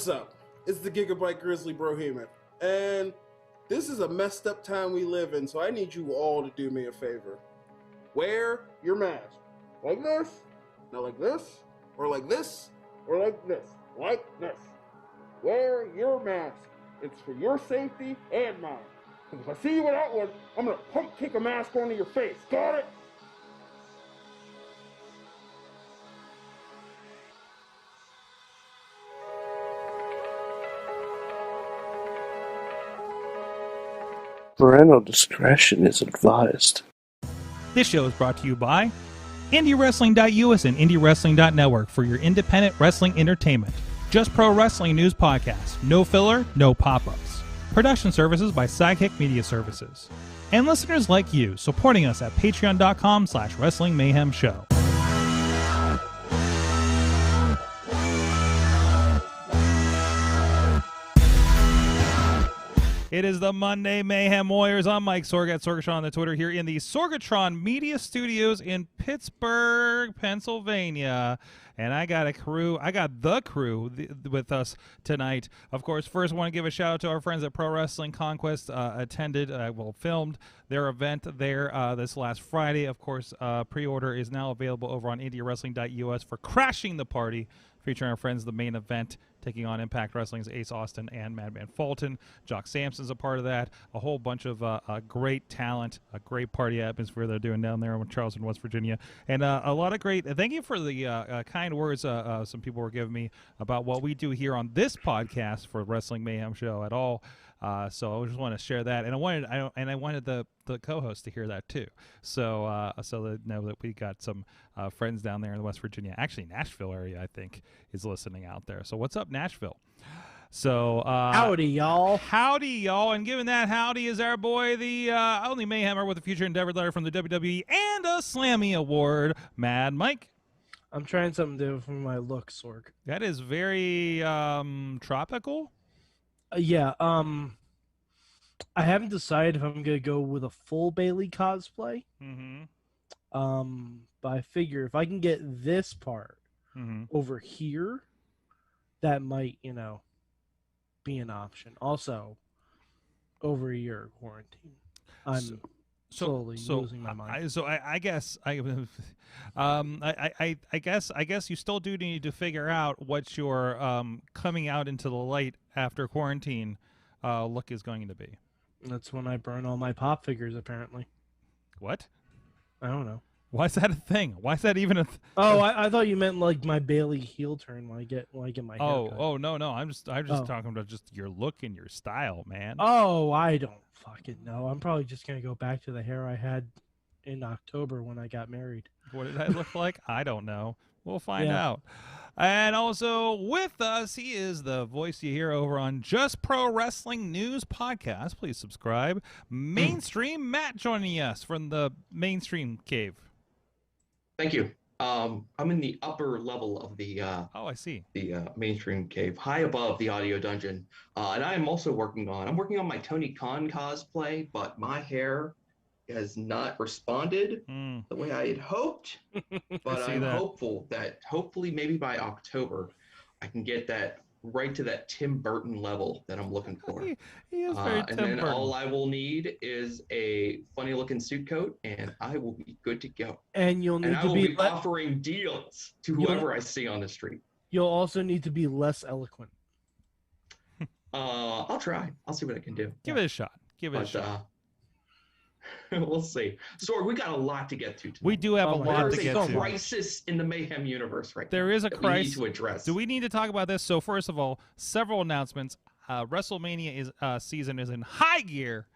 What's up? It's the Gigabyte Grizzly Brohemian, and this is a messed up time we live in, so I need you all to do me a favor. Wear your mask. Like this, not like this, or like this, or like this, like this. Wear your mask. It's for your safety and mine. If I see you without one, I'm gonna pump kick a mask onto your face. Got it? Parental discretion is advised. This show is brought to you by IndieWrestling.us and IndieWrestling.network for your independent wrestling entertainment. Just Pro Wrestling News Podcast. No filler, no pop-ups. Production services by Sidekick Media Services. And listeners like you, supporting us at patreon.com/Wrestling Mayhem Show. It is the Monday Mayhem Warriors. I'm Mike Sorg at Sorgatron on the Twitter here in the Sorgatron Media Studios in Pittsburgh, Pennsylvania. And I got the crew with us tonight. Of course, first I want to give a shout out to our friends at Pro Wrestling Conquest. Filmed their event there this last Friday. Of course, pre-order is now available over on IndieWrestling.us for Crashing the Party, featuring our friends, the main event, taking on Impact Wrestling's Ace Austin and Madman Fulton. Jock Sampson's a part of that. A whole bunch of great talent, a great party atmosphere they're doing down there in Charleston, West Virginia. And a lot of great, thank you for the kind words some people were giving me about what we do here on this podcast for Wrestling Mayhem Show at all. So I just want to share that, and I wanted the co-host to hear that too. So they know that we got some friends down there in West Virginia, actually Nashville area, I think, is listening out there. So what's up, Nashville? So howdy, y'all. Howdy, y'all. And given that howdy is our boy, the only Mayhemmer with a future endeavor letter from the WWE and a Slammy Award, Mad Mike. I'm trying something different for my look, Sorg. That is very tropical. Yeah. I haven't decided if I'm gonna go with a full Bailey cosplay. Mm-hmm. But I figure if I can get this part over here, that might, be an option. Also, over a year of quarantine, I'm slowly losing my mind. I guess I guess you still do need to figure out what your coming out into the light after quarantine look is going to be. That's when I burn all my pop figures, apparently. What? I don't know. Why is that a thing? Why is that even a I thought you meant like my Bailey heel turn when I get my haircut. Oh no. I'm just talking about just your look and your style, man. Oh, I don't fucking know. I'm probably just gonna go back to the hair I had in October when I got married. What did that look like? I don't know. We'll find out. And also with us, he is the voice you hear over on Just Pro Wrestling News Podcast. Please subscribe. Mainstream Matt joining us from the Mainstream Cave. Thank you. I'm in the upper level of the I see. The Mainstream Cave, high above the Audio Dungeon. And I am also working on my Tony Khan cosplay, but my hair has not responded the way I had hoped. But I'm hopeful that hopefully maybe by October I can get that right to that Tim Burton level that I'm looking for. He is very Tim Burton. All I will need is a funny looking suit coat, and I will be good to go. And you'll need to be offering deals to whoever I see on the street. You'll also need to be less eloquent. I'll try. I'll see what I can do. Give it a shot. Give it a shot. We'll see. Sorg, we got a lot to get to tonight. We do have a lot to get to. There's a crisis in the Mayhem universe right now. There is a crisis we need to address. Do we need to talk about this? So first of all, several announcements. WrestleMania season is in high gear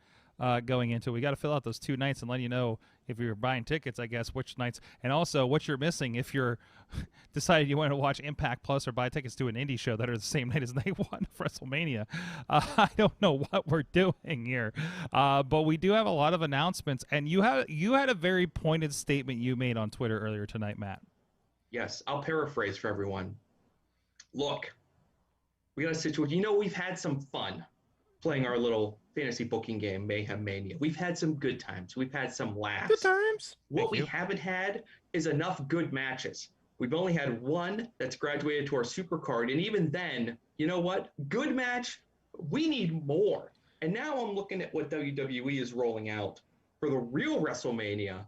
going into. We got to fill out those 2 nights and let you know if you're buying tickets, I guess, which nights, and also what you're missing if you're decided you want to watch Impact Plus or buy tickets to an indie show that are the same night as night 1 of WrestleMania. I don't know what we're doing here, but we do have a lot of announcements, and you had a very pointed statement you made on Twitter earlier tonight, Matt. Yes, I'll paraphrase for everyone. Look, we got a situation. We've had some fun playing our little fantasy booking game, Mayhem Mania. We've had some good times. We've had some laughs. Good times. What we haven't had is enough good matches. We've only had one that's graduated to our super card. And even then, you know what? Good match. We need more. And now I'm looking at what WWE is rolling out for the real WrestleMania.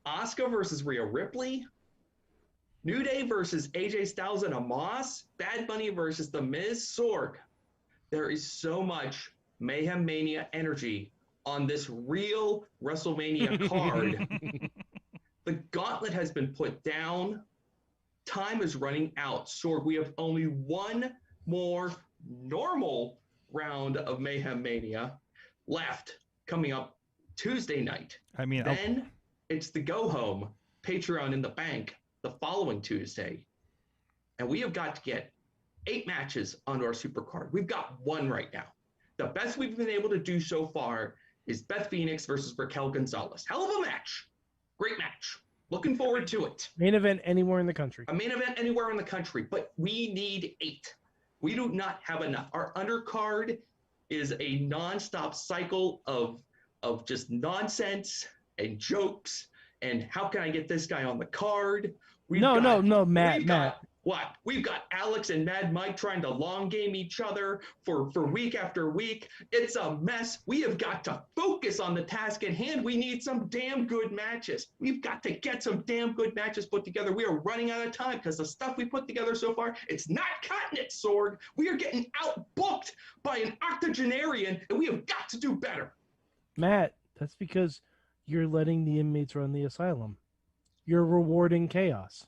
Asuka versus Rhea Ripley. New Day versus AJ Styles and Amos. Bad Bunny versus The Miz. Sorg. There is so much Mayhem Mania energy on this real WrestleMania card. The gauntlet has been put down. Time is running out. Sorg, we have only one more normal round of Mayhem Mania left coming up Tuesday night. I mean, then it's the go home Patreon in the bank the following Tuesday. And we have got to get 8 matches onto our super card. We've got 1 right now. The best we've been able to do so far is Beth Phoenix versus Raquel Gonzalez. Hell of a match. Great match. Looking forward to it. Main event anywhere in the country. A main event anywhere in the country, but we need 8. We do not have enough. Our undercard is a nonstop cycle of just nonsense and jokes and how can I get this guy on the card? Matt. What? We've got Alex and Mad Mike trying to long game each other for week after week. It's a mess. We have got to focus on the task at hand. We need some damn good matches. We've got to get some damn good matches put together. We are running out of time because the stuff we put together so far, it's not cutting it, Sorg. We are getting outbooked by an octogenarian, and we have got to do better. Matt, that's because you're letting the inmates run the asylum. You're rewarding chaos.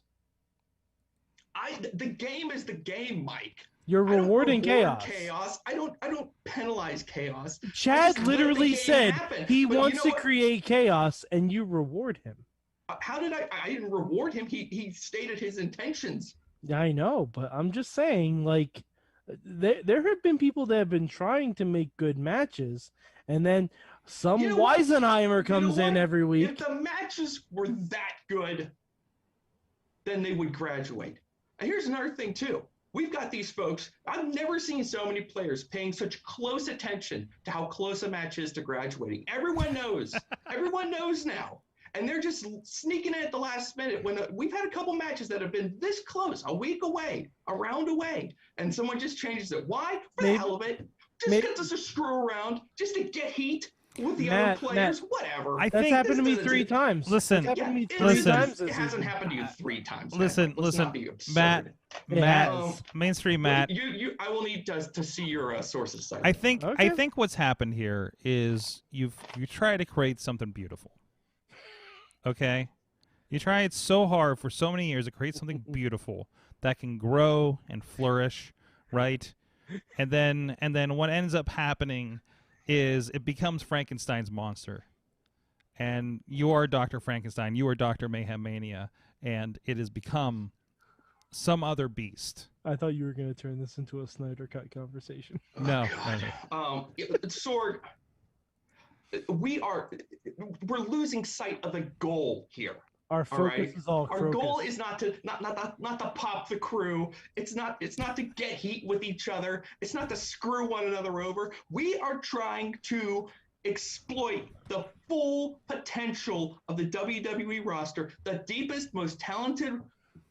The game is the game, Mike. You're rewarding chaos. I don't penalize chaos. Chad literally said he wants to create chaos, and you reward him. How did I didn't reward him. He stated his intentions. I know, but I'm just saying, like, there have been people that have been trying to make good matches, and then some Weisenheimer comes in every week. If the matches were that good, then they would graduate. And here's another thing, too. We've got these folks. I've never seen so many players paying such close attention to how close a match is to graduating. Everyone knows. Everyone knows now. And they're just sneaking in at the last minute when we've had a couple matches that have been this close, a week away, a round away, and someone just changes it. Why? For the hell of it. Just get us to screw around, just to get heat with the other players, whatever. That's happened to me 3 times. Listen, it hasn't happened to you 3 times. Listen, Matt, mainstream Matt. I will need to see your sources. I think what's happened here is you try to create something beautiful. Okay, you tried so hard for so many years to create something beautiful that can grow and flourish, right? And then what ends up happening is it becomes Frankenstein's monster. And you are Dr. Frankenstein, you are Dr. Mayhem Mania, and it has become some other beast. I thought you were going to turn this into a Snyder Cut conversation. No. Sorg, we're losing sight of the goal here. Our focus is all our goal is not to pop the crew. It's not to get heat with each other. It's not to screw one another over. We are trying to exploit the full potential of the WWE roster, the deepest, most talented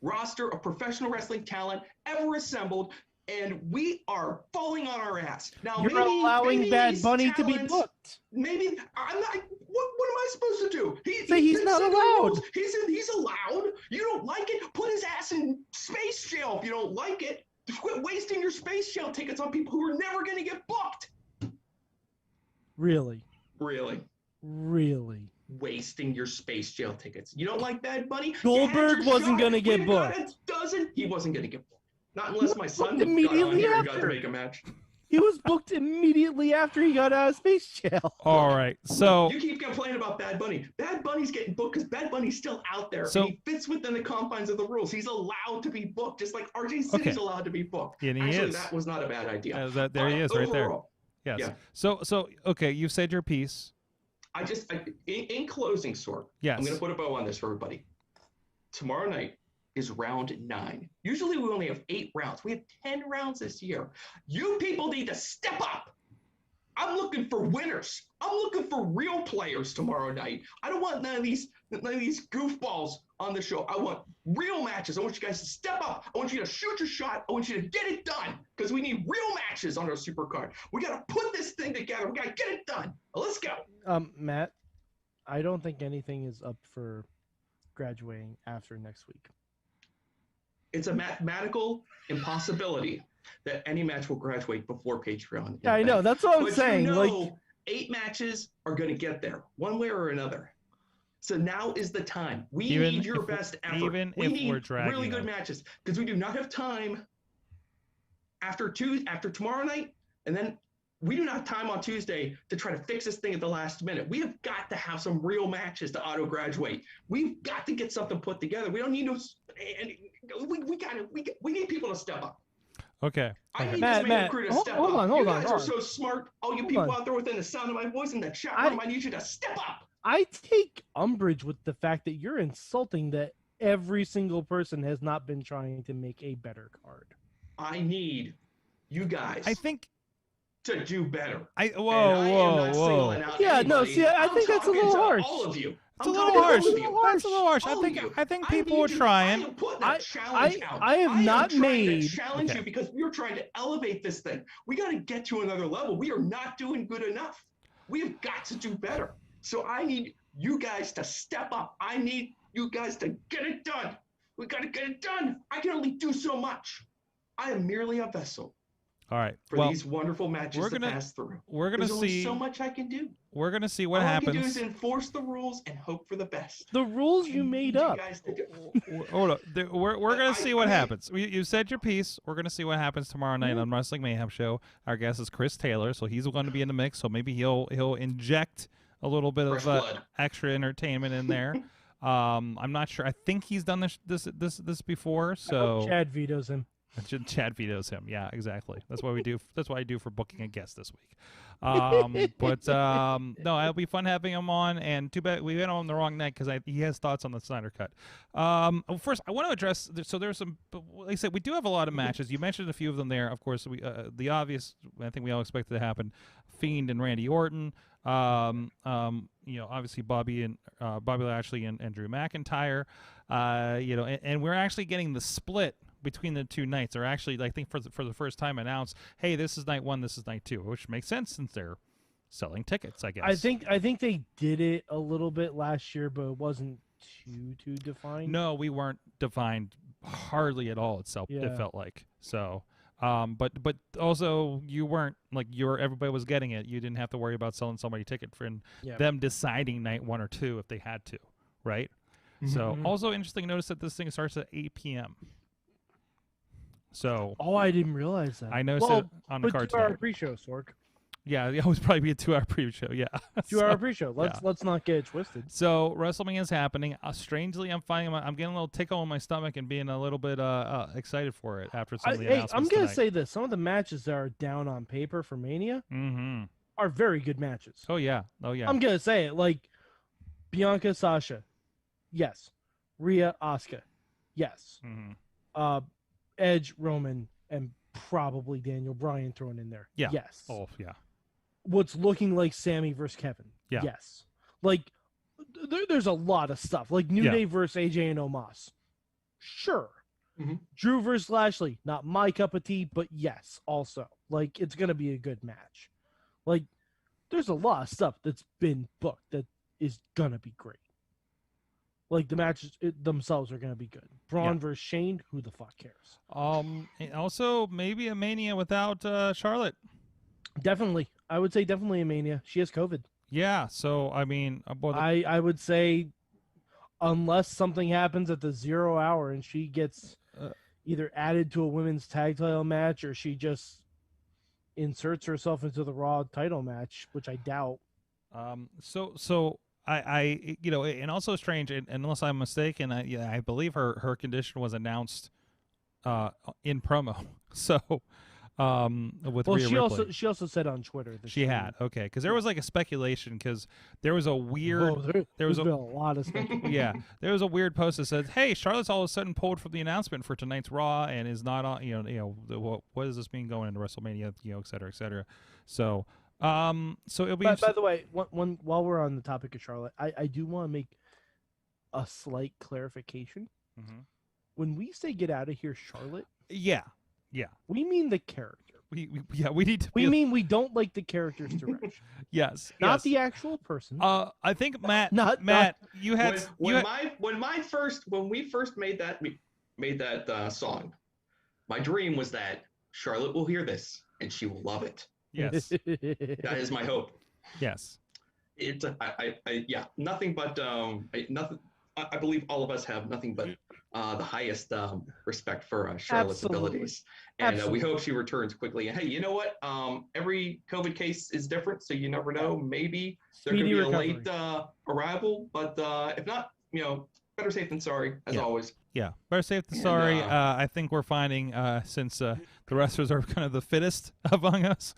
roster of professional wrestling talent ever assembled, and we are falling on our ass. Now, you're allowing Bad Bunny to be booked. Maybe I'm not. What am I supposed to do? He's not allowed. He's allowed. You don't like it? Put his ass in space jail if you don't like it. Just quit wasting your space jail tickets on people who are never going to get booked. Really? Wasting your space jail tickets. You don't like Bad Bunny? Goldberg wasn't going to get booked. He wasn't going to get booked. Not unless my son got on here and got to make a match. He was booked immediately after he got out of space jail. All right, so you keep complaining about Bad Bunny. Bad Bunny's getting booked because Bad Bunny's still out there. So he fits within the confines of the rules. He's allowed to be booked, just like RJ City's allowed to be booked. And Actually, that was not a bad idea. There he is, right there. Yes. Yeah. So okay, you've said your piece. In closing, Sorg. Yes. I'm going to put a bow on this for everybody. Tomorrow night is round 9. Usually we only have 8 rounds. We have 10 rounds this year. You people need to step up. I'm looking for winners. I'm looking for real players tomorrow night. I don't want none of these goofballs on the show. I want real matches. I want you guys to step up. I want you to shoot your shot. I want you to get it done because we need real matches on our supercard. We got to put this thing together. We got to get it done. Let's go. Matt, I don't think anything is up for graduating after next week. It's a mathematical impossibility that any match will graduate before Patreon. Yeah, I know. That's what I'm saying. You know, 8 matches are going to get there, one way or another. So now is the time. We need your best effort. Even we if need we're dragging really good matches because we do not have time after tomorrow night, and then we do not have time on Tuesday to try to fix this thing at the last minute. We have got to have some real matches to auto-graduate. We've got to get something put together. We don't need no. We need people to step up. Okay. I need Matt, this man crew to step hold up. on, You hold guys on. are so smart. All you people out there within the sound of my voice in the chat room, I need you to step up. I take umbrage with the fact that you're insulting that every single person has not been trying to make a better card. I need you guys. I think to do better. Whoa. Yeah, no, see, I think that's a little harsh. All of you. It's a little harsh. That's a little harsh. I think people are trying. I have not made challenge you because we're trying to elevate this thing. We got to get to another level. We are not doing good enough. We have got to do better. So I need you guys to step up. I need you guys to get it done. We got to get it done. I can only do so much. I am merely a vessel. All right. For these wonderful matches to pass through. We're gonna There's see only so much I can do. We're gonna see what All happens. I can do is enforce the rules and hope for the best. The rules you made up. Hold on. We're gonna see what happens. You said your piece. We're gonna see what happens tomorrow night on Wrestling Mayhem show. Our guest is Chris Taylor, so he's going to be in the mix. So maybe he'll inject a little bit of extra entertainment in there. I'm not sure. I think he's done this before. So Chad vetoes him. Chad vetoes him. Yeah, exactly. That's what we do. That's what I do for booking a guest this week. No, it'll be fun having him on. And too bad we went on the wrong night because he has thoughts on the Snyder cut. First, I want to address. So there's some. Like I said, we do have a lot of matches. You mentioned a few of them there. Of course, the obvious. I think we all expected to happen. Fiend and Randy Orton. Obviously Bobby Lashley and Drew McIntyre. And we're actually getting the split between the two nights. They're actually, I think, for the first time announced, hey, this is night 1, this is night 2, which makes sense since they're selling tickets, I guess. I think they did it a little bit last year, but it wasn't too defined. No, we weren't defined hardly at all. It felt like so. But also you weren't like everybody was getting it. You didn't have to worry about selling somebody a ticket for them deciding night 1 or 2 if they had to, right? Mm-hmm. So also interesting. Notice that this thing starts at 8 p.m. So I didn't realize that. I noticed it on the card. 2-hour pre-show, Sorg. Yeah, it would probably be a 2-hour pre-show. Yeah, 2-hour pre-show. Let's not get it twisted. So WrestleMania is happening. Strangely, I'm getting a little tickle in my stomach and being a little bit excited for it after some of the announcements. I'm gonna say this: some of the matches that are down on paper for Mania are very good matches. Oh yeah. I'm gonna say it like Bianca, Sasha, yes. Rhea, Asuka, yes. Edge, Roman, and probably Daniel Bryan thrown in there. Yeah. Yes. Oh, yeah. What's looking like Sammy versus Kevin. Yeah. Yes. Like, there's a lot of stuff. Like New Day versus AJ and Omos. Sure. Drew versus Lashley. Not my cup of tea, but yes, also. Like, it's going to be a good match. Like, there's a lot of stuff that's been booked that is going to be great. Like, the matches themselves are going to be good. Braun versus Shane, who the fuck cares? And also, maybe a Mania without Charlotte. Definitely. I would say definitely a Mania. She has COVID. Yeah, so, I mean... I would say, unless something happens at the 0 hour and she gets either added to a women's tag title match or she just inserts herself into the Raw title match, which I doubt. So I and also strange, and unless I'm mistaken, I believe her condition was announced in promo. So with Rhea Ripley. she also said on Twitter that she had because there was like a speculation because there was a weird there's been a lot of speculation. There was a weird post that said, hey, Charlotte's all of a sudden pulled from the announcement for tonight's Raw and is not on what does this mean going into WrestleMania, et cetera, et cetera. So So it'll be. By the way, while we're on the topic of Charlotte, I do want to make a slight clarification. Mm-hmm. When we say get out of here, Charlotte, yeah, we mean the character. we need to. We mean we don't like the character's direction. Yes, not the actual person. I think Matt. Not you had when we first made that song. My dream was that Charlotte will hear this and she will love it. Yes, that is my hope. Yes, it's nothing but nothing. I believe all of us have nothing but the highest respect for Charlotte's abilities, and we hope she returns quickly. And hey, you know what? Every COVID case is different, so you never know. Maybe there could be a late arrival, but if not, better safe than sorry, as always. Yeah, better safe than sorry. I think we're finding since the wrestlers are kind of the fittest among us,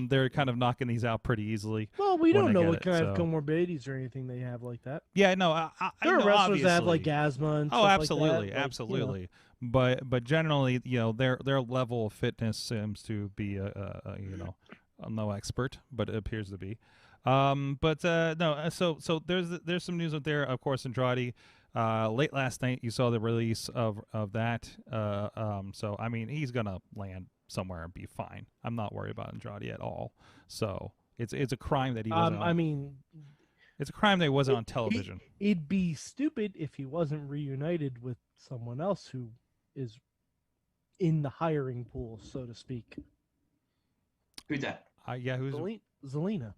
they're kind of knocking these out pretty easily. Well, we don't know what kind of comorbidities or anything they have like that. Yeah, no, there are wrestlers that have like asthma and stuff absolutely, like that. absolutely. But generally, their level of fitness seems to be I'm no expert, but it appears to be. No, so there's some news out there. Of course, Andrade. Late last night, you saw the release of that. So I mean, he's gonna land somewhere and be fine. I'm not worried about Andrade at all. So it's a crime that he wasn't. It's a crime that he wasn't on television. It'd be stupid if he wasn't reunited with someone else who is in the hiring pool, so to speak. Who's that? Who's Zelina?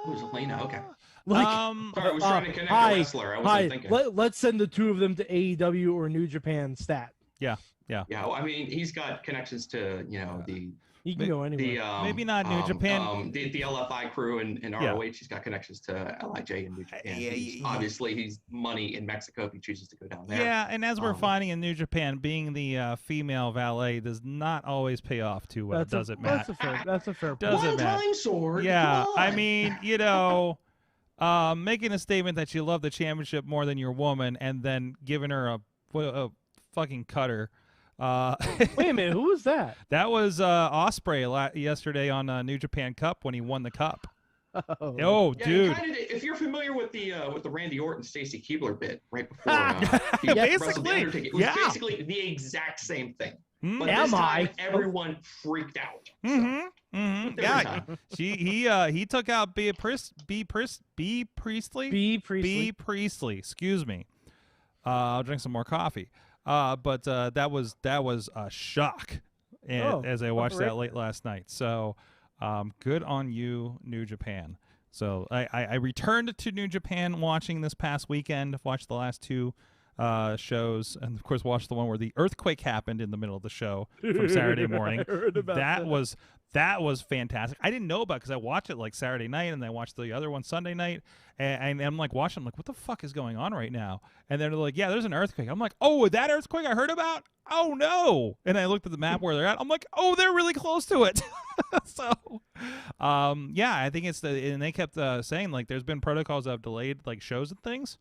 Who's Zelina? Okay. Like, sorry, I was trying to connect a wrestler. I wasn't thinking. Let's send the two of them to AEW or New Japan stat. Yeah. Well, I mean, he's got connections to He can go anywhere. Maybe not New Japan. The LFI crew and ROH. He's got connections to LIJ and New Japan. Obviously, he's money in Mexico if he chooses to go down there. Yeah, and as we're finding in New Japan, being the female valet does not always pay off too well, does it, Matt? That's a fair point. One time, Sorg. Yeah, I mean, making a statement that you love the championship more than your woman and then giving her a fucking cutter. Wait a minute, who was that? That was Ospreay yesterday on New Japan Cup when he won the cup. Oh, dude! If you're familiar with the Randy Orton Stacy Keibler bit right before he wrestled the Undertaker, it was basically the exact same thing. But this time, everyone freaked out. Yeah, he took out B. Priestley. Excuse me. I'll drink some more coffee. But that was a shock as I watched that late last night. So good on you, New Japan. So I returned to New Japan watching this past weekend, watched the last two shows, and of course watched the one where the earthquake happened in the middle of the show from Saturday morning. I heard about that was fantastic. I didn't know about it because I watched it like Saturday night and I watched the other one Sunday night, and I'm like watching, I'm like, what the fuck is going on right now? And they're like, yeah, there's an earthquake. I'm like, oh, that earthquake I heard about? Oh no! And I looked at the map where they're at. I'm like, oh, they're really close to it. So, I think it's and they kept saying like there's been protocols that have delayed like shows and things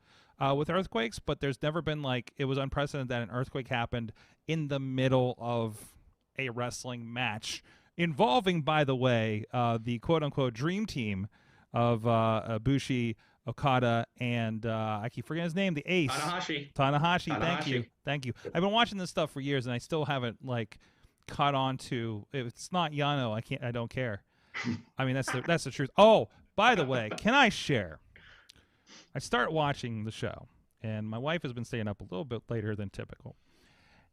with earthquakes, but there's never been like it was unprecedented that an earthquake happened in the middle of a wrestling match. Involving, by the way, the quote-unquote dream team of Ibushi, Okada, and I keep forgetting his name, the Ace. Tanahashi. Thank you. I've been watching this stuff for years, and I still haven't like caught on to. If it's not Yano, I don't care. I mean, that's the truth. Oh, by the way, can I share? I start watching the show, and my wife has been staying up a little bit later than typical.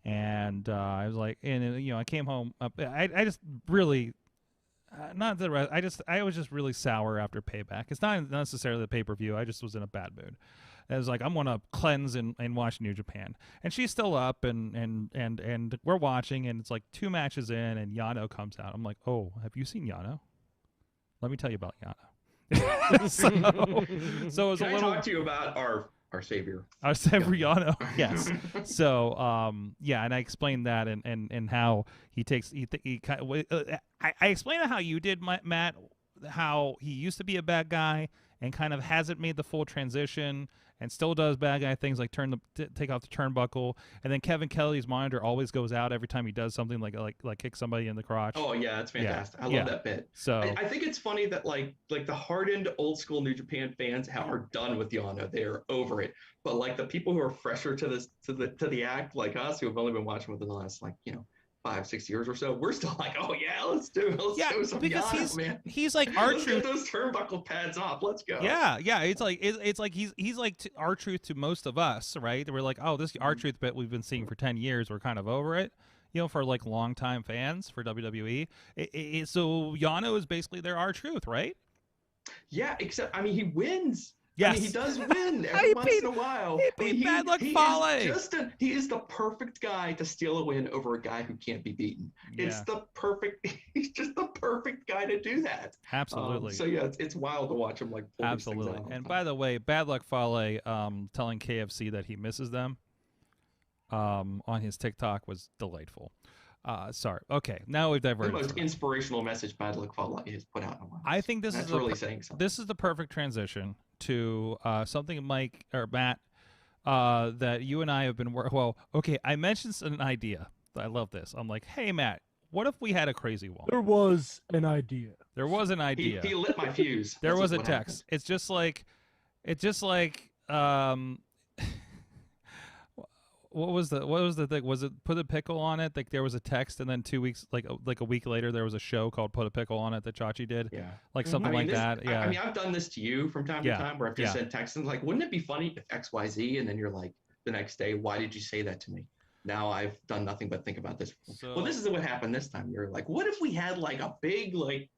And I was like, I came home. I just really, not the rest. I was just really sour after Payback. It's not necessarily the pay-per-view. I just was in a bad mood. I was like, I'm gonna cleanse and watch New Japan. And she's still up, and we're watching, and it's like 2 matches in, and Yano comes out. I'm like, oh, have you seen Yano? Let me tell you about Yano. so it was Can I talk to you about our savior? Our savior Yano, yes. So, and I explained that and how he takes I explained how you did, Matt, how he used to be a bad guy and kind of hasn't made the full transition and still does bad guy things like take off the turnbuckle, and then Kevin Kelly's monitor always goes out every time he does something like kick somebody in the crotch. Oh yeah, that's fantastic. I love that bit. So I think it's funny that like the hardened old school New Japan fans are done with Yano. They're over it. But like the people who are fresher to the act, like us, who have only been watching within the last 5-6 years or so, we're still like, oh yeah, let's do some because Yano, man. He's like R-Truth. Let's get those turnbuckle pads off. Let's go. Yeah. It's like he's like R-Truth to most of us, right? We're like, oh, this R-Truth bit we've been seeing for 10 years. We're kind of over it, for like longtime fans for WWE. So Yano is basically their R-Truth, right? Yeah, except he wins. Yes. He does win every once in a while. He beat Bad Luck Fale. He is the perfect guy to steal a win over a guy who can't be beaten. Yeah. He's just the perfect guy to do that. Absolutely. So yeah, it's wild to watch him pull these things out. And by the way, Bad Luck Fale telling KFC that he misses them on his TikTok was delightful. Sorry. Okay, now we've diverted. The most inspirational message Bad Luck Fale has put out in a while. I think this is really saying something. This is the perfect transition to something Mike or Matt that you and I have been I mentioned an idea. I love this. I'm like, hey Matt, what if we had a crazy wall? There was an idea. There was an idea. He lit my fuse. There was a text. Happened. It's just like what was the thing? Was it Put a Pickle on It? Like there was a text, and then 2 weeks, like a week later, there was a show called Put a Pickle on It that Chachi did. Yeah, like something like that. Yeah, I've done this to you from time to time, where I've just sent texts and like, wouldn't it be funny if X, Y, Z, and then you're like, the next day, why did you say that to me? Now I've done nothing but think about this. So, well, this is what happened this time. You're like, what if we had like a big like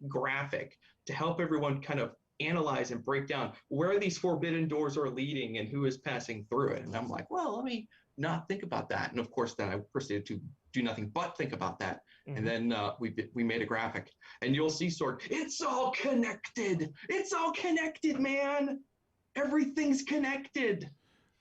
graphic to help everyone kind of analyze and break down where these forbidden doors are leading and who is passing through it. And I'm like, well, let me not think about that. And of course, then I proceeded to do nothing but think about that. Mm-hmm. And then we made a graphic, and you'll see Sorg. It's all connected. It's all connected, man. Everything's connected.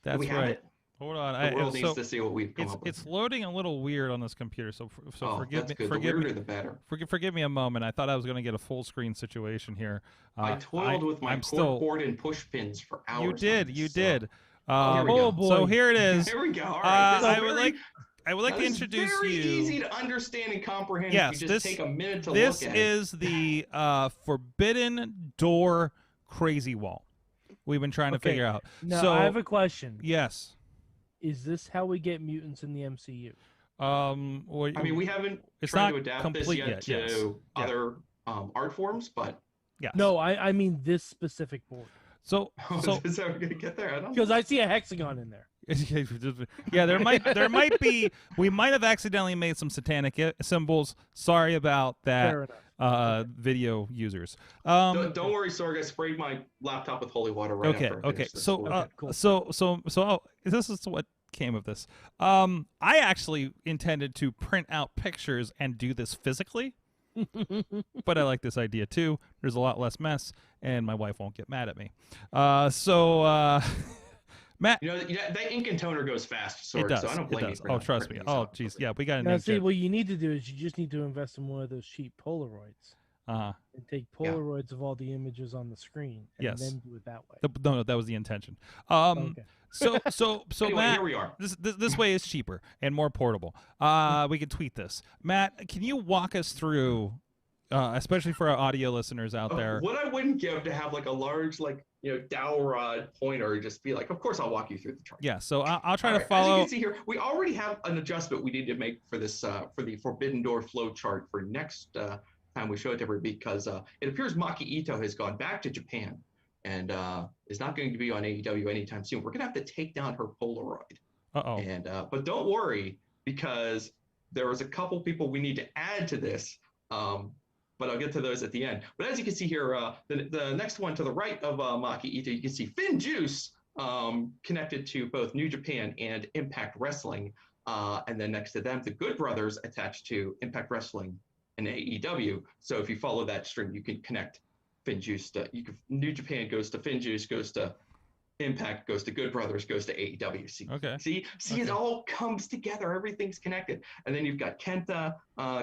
That's right. Hold on. The world needs to see what we've come up with. It's loading a little weird on this computer, so forgive me. Good. The weirder, the better. Forgive me a moment. I thought I was going to get a full screen situation here. I toiled with my corkboard and push pins for hours. You did. Oh boy! So here it is. Here we go. All right. I would like to introduce you. Very easy to understand and comprehend. Yes, if you just take a minute to look at it. This is the Forbidden Door Crazy Wall. We've been trying to figure out. Now, so I have a question. Yes. Is this how we get mutants in the MCU? We haven't tried to adapt this yet to other art forms, but yeah. No, I mean this specific board. So is that we're gonna get there? I don't know. Because I see a hexagon in there. Yeah, there might be. We might have accidentally made some satanic symbols. Sorry about that, video users. Don't worry, Sorg. I sprayed my laptop with holy water right after. Okay. So, cool. so this is what came of this. I actually intended to print out pictures and do this physically. But I like this idea too. There's a lot less mess, and my wife won't get mad at me. Matt, that ink and toner goes fast, Sorg, it does. So I don't blame you for Oh, trust me. Oh, jeez, yeah, we got to now. See, what you need to do is you just need to invest in one of those cheap Polaroids. And take Polaroids of all the images on the screen, and then do it that way. No, that was the intention. Okay. So anyway, Matt, here we are. This way is cheaper and more portable. We can tweet this. Matt, can you walk us through, especially for our audio listeners out there? What I wouldn't give to have like a large dowel rod pointer, just be like, of course I'll walk you through the chart. Yeah, so I'll try to follow. As you can see here, we already have an adjustment we need to make for this for the Forbidden Door flow chart for next time we show it to everybody, because it appears Maki Ito has gone back to Japan and is not going to be on AEW anytime soon. We're going to have to take down her Polaroid. Uh-oh. And but don't worry, because there was a couple people we need to add to this. But I'll get to those at the end. But as you can see here, the next one to the right of Maki Ito, you can see Finn Juice connected to both New Japan and Impact Wrestling. And then next to them, the Good Brothers attached to Impact Wrestling and AEW. So if you follow that string, you can connect Finn Juice to New Japan goes to Finn Juice, goes to Impact goes to Good Brothers, goes to AEW. See, Okay. see, it all comes together. Everything's connected. And then you've got Kenta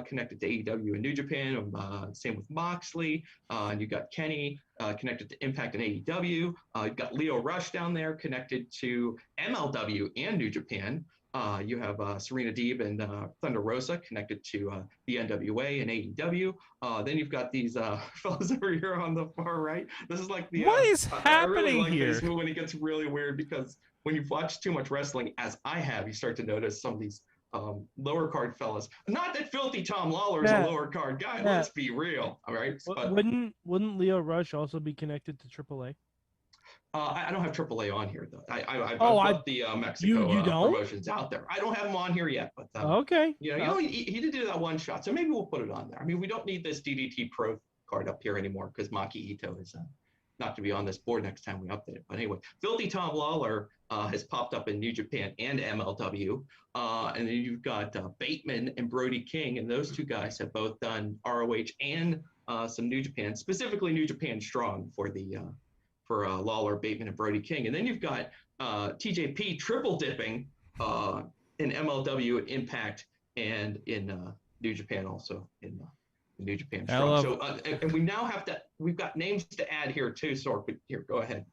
connected to AEW and New Japan. Same with Moxley. And you've got Kenny connected to Impact and AEW. You've got Leo Rush down there connected to MLW and New Japan. You have Serena Deeb and Thunder Rosa connected to the NWA and AEW. Then you've got these fellas over here on the far right. This is like the what is I happening really like here? This when it gets really weird, because when you've watched too much wrestling, as I have, you start to notice some of these lower card fellas. Not that Filthy Tom Lawler is a lower card guy. Let's be real. All right. But Wouldn't Leo Rush also be connected to AAA? I don't have AAA on here though. I've put the Mexico promotions out there. I don't have them on here yet, but okay. He did do that one shot, so maybe we'll put it on there. I mean, we don't need this DDT Pro card up here anymore because Maki Ito is not to be on this board next time we update it. But anyway, Filthy Tom Lawler has popped up in New Japan and MLW, and then you've got Bateman and Brody King, and those two guys have both done ROH and some New Japan, specifically New Japan Strong for the. For Lawler, Bateman, and Brody King. And then you've got TJP triple dipping in MLW, Impact, and in New Japan also, in New Japan Strong. And we've got names to add here too, Sorg, but here, go ahead.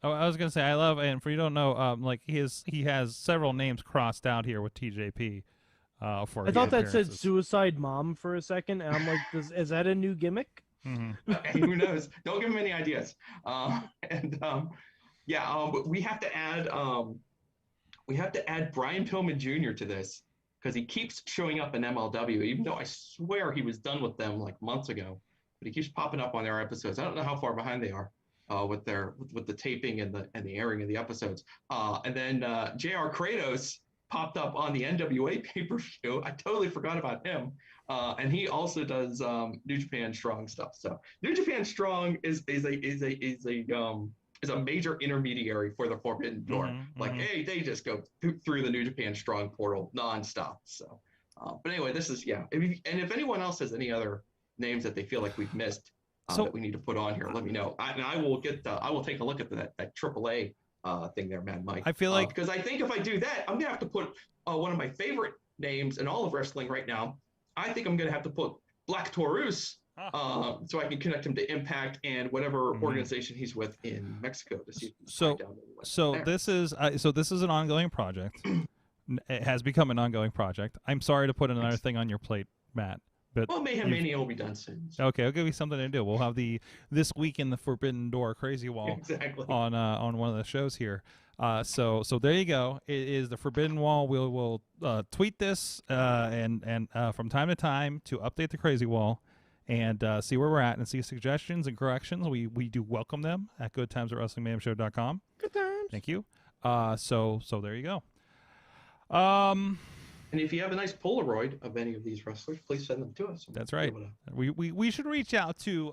Oh, I was going to say, I love, and for you don't know, like he has several names crossed out here with TJP. I thought that said Suicide Mom for a second, and I'm like, is that a new gimmick? Mm-hmm. Who knows? Don't give him any ideas. But we have to add Brian Pillman Jr. to this because he keeps showing up in MLW, even though I swear he was done with them like months ago. But he keeps popping up on their episodes. I don't know how far behind they are with the taping and the airing of the episodes. And then JR Kratos popped up on the NWA pay-per-view. I totally forgot about him. And he also does New Japan Strong stuff. So New Japan Strong is a major intermediary for the Forbidden Door. Hey, they just go through the New Japan Strong portal nonstop. So, but anyway, this is if anyone else has any other names that they feel like we've missed that we need to put on here, let me know. I will take a look at that AAA thing there, Mad Mike. I feel like because I think if I do that, I'm gonna have to put one of my favorite names in all of wrestling right now. I think I'm going to have to put Black Taurus so I can connect him to Impact and whatever organization he's with in Mexico to see. This is an ongoing project. It has become an ongoing project. I'm sorry to put another thing on your plate, Matt. But Mayhem Mania will be done soon. So. Okay, it'll give you something to do. We'll have this week in the Forbidden Door Crazy Wall on one of the shows here. So there you go. It is the Forbidden Wall. We'll tweet this and from time to time to update the Crazy Wall and see where we're at and see suggestions and corrections. We do welcome them at goodtimesatwrestlingmayhemshow.com. Good times. Thank you. So there you go. And if you have a nice Polaroid of any of these wrestlers, please send them to us. That's right. We should reach out to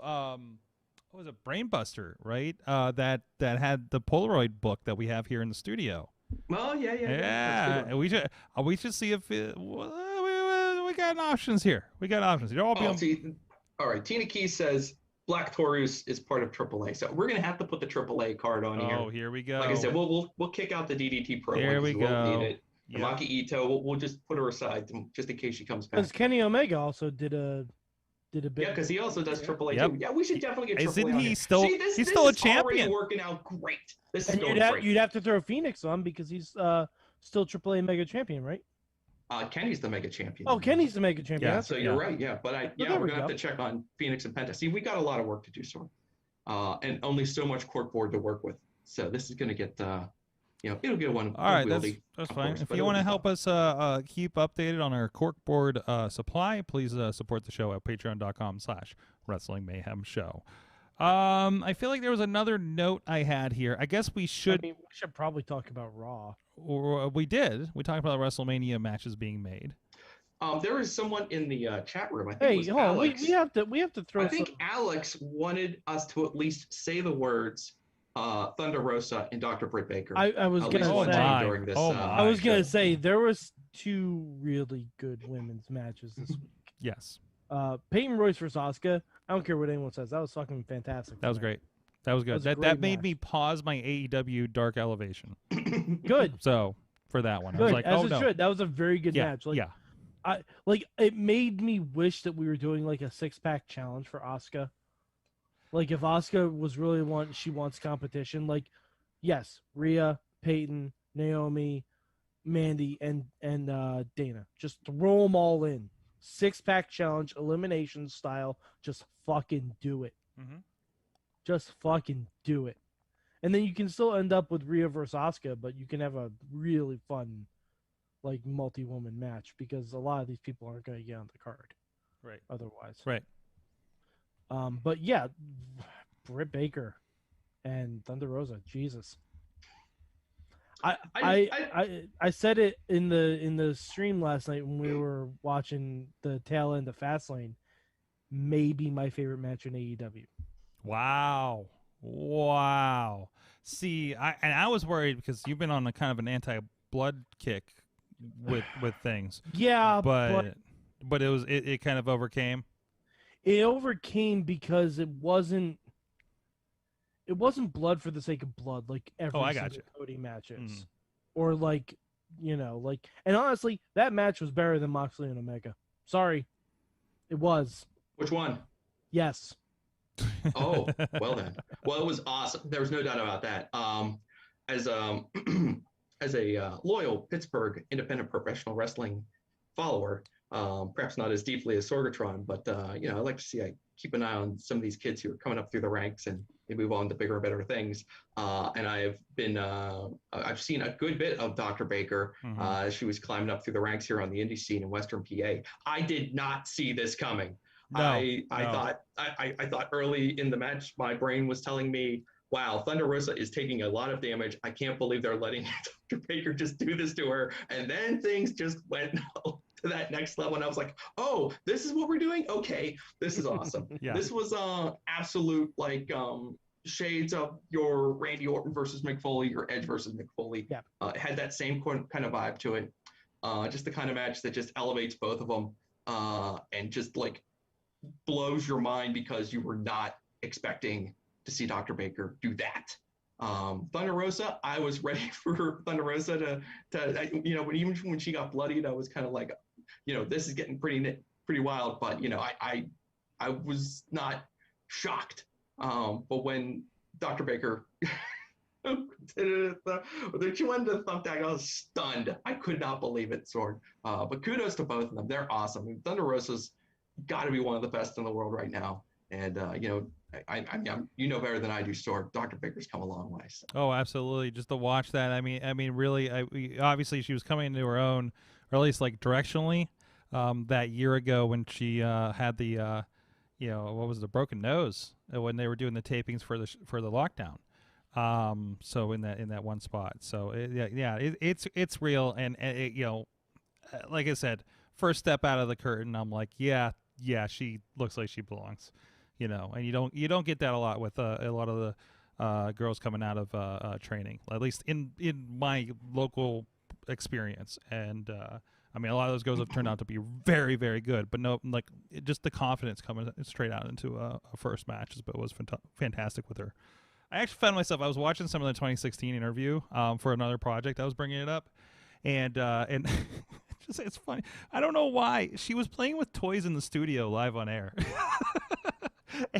what was it, Brainbuster, right? That had the Polaroid book that we have here in the studio. Oh yeah. And we should see if we got options here. We got options. All right. Tina Key says Black Taurus is part of AAA, so we're gonna have to put the AAA card on here. Oh, here we go. Like I said, we'll kick out the DDT Pro. Here we go. We'll need it. Yep. Maki Ito, we'll just put her aside just in case she comes back. Because Kenny Omega also did a bit. Yeah, because he also does AAA too. Yeah, we should definitely get AAA. Isn't he still? He's still a champion. Already working out great. This is great. You'd have to throw Phoenix on because he's still AAA Mega Champion, right? Kenny's the Mega Champion. Oh, Kenny's the Mega Champion. Yeah, so you're right. Yeah, but we're gonna have to check on Phoenix and Penta. See, we got a lot of work to do, Sorg, and only so much corkboard to work with. So this is gonna get. It'll get one. All right, that's fine. If you want to help us keep updated on our corkboard supply, please support the show at patreon.com/Wrestling Mayhem Show. I feel like there was another note I had here. I guess we should. We should probably talk about Raw. Or we did. We talked about WrestleMania matches being made. There is someone in the chat room. I think Alex. we have to throw. I think Alex wanted us to at least say the words. Thunder Rosa and Dr. Britt Baker. I was gonna say during this. I was gonna say there was 2 really good women's matches this week. Yes. Peyton Royce versus Asuka. I don't care what anyone says. That was fucking fantastic. That was great. That was good. That was a That great made match. me pause my AEW Dark Elevation. Good. So for that one, I Good. was like, As oh it no. should. That was a very good Yeah, match. Like, yeah. It made me wish that we were doing like a 6-pack challenge for Asuka. Like if Asuka was really she wants competition. Like, yes, Rhea, Peyton, Naomi, Mandy, and Dana. Just throw them all in. 6-pack challenge, elimination style. Just fucking do it. Mm-hmm. Just fucking do it. And then you can still end up with Rhea versus Asuka, but you can have a really fun, like, multi-woman match because a lot of these people aren't going to get on the card. Right. Otherwise. Right. But yeah, Britt Baker and Thunder Rosa, Jesus. I said it in the stream last night when we were watching the tail end of Fastlane. Maybe my favorite match in AEW. Wow. See, I was worried because you've been on a kind of an anti-blood kick with things. Yeah, but it kind of overcame. It overcame because it wasn't blood for the sake of blood, like every single Cody matches, or like, and honestly, that match was better than Moxley and Omega. Sorry, it was. Which one? Yes. Oh, well then. Well, it was awesome. There was no doubt about that. As a loyal Pittsburgh independent professional wrestling follower, perhaps not as deeply as Sorgatron, but I like to see. I keep an eye on some of these kids who are coming up through the ranks and they move on to bigger and better things. And I've seen a good bit of Dr. Baker. She was climbing up through the ranks here on the indie scene in Western PA. I did not see this coming. No, I thought early in the match, my brain was telling me, wow, Thunder Rosa is taking a lot of damage. I can't believe they're letting Dr. Baker just do this to her. And then things just went to that next level. And I was like, oh, this is what we're doing? Okay, this is awesome. Yeah. This was absolute shades of your Randy Orton versus Mick Foley, your Edge versus Mick Foley. Yeah. It had that same kind of vibe to it. Just the kind of match that just elevates both of them and just blows your mind because you were not expecting to see Dr. Baker do that. Thunder Rosa, I was ready for Thunder Rosa to even when she got bloodied, I was kind of like, this is getting pretty wild, but I was not shocked. But when Dr. Baker when she went to the thumbtack, I was stunned. I could not believe it, Sorg. But kudos to both of them. They're awesome. I mean, Thunder Rosa's got to be one of the best in the world right now. And, I'm better than I do, Sorg. Dr. Baker's come a long way. So. Oh, absolutely. Just to watch that. I mean, really, obviously she was coming into her own, or at least directionally, that year ago when she had the, what was the broken nose when they were doing the tapings for the lockdown. So in that one spot. So it's real. And like I said, first step out of the curtain, I'm like, yeah, she looks like she belongs. And you don't get that a lot with a lot of the girls coming out of training, at least in my local experience. And a lot of those girls have turned out to be very, very good, but no, just the confidence coming straight out into a first match was fantastic with her. I actually found myself, I was watching some of the 2016 interview for another project. I was bringing it up, and it's funny. I don't know why she was playing with toys in the studio live on air.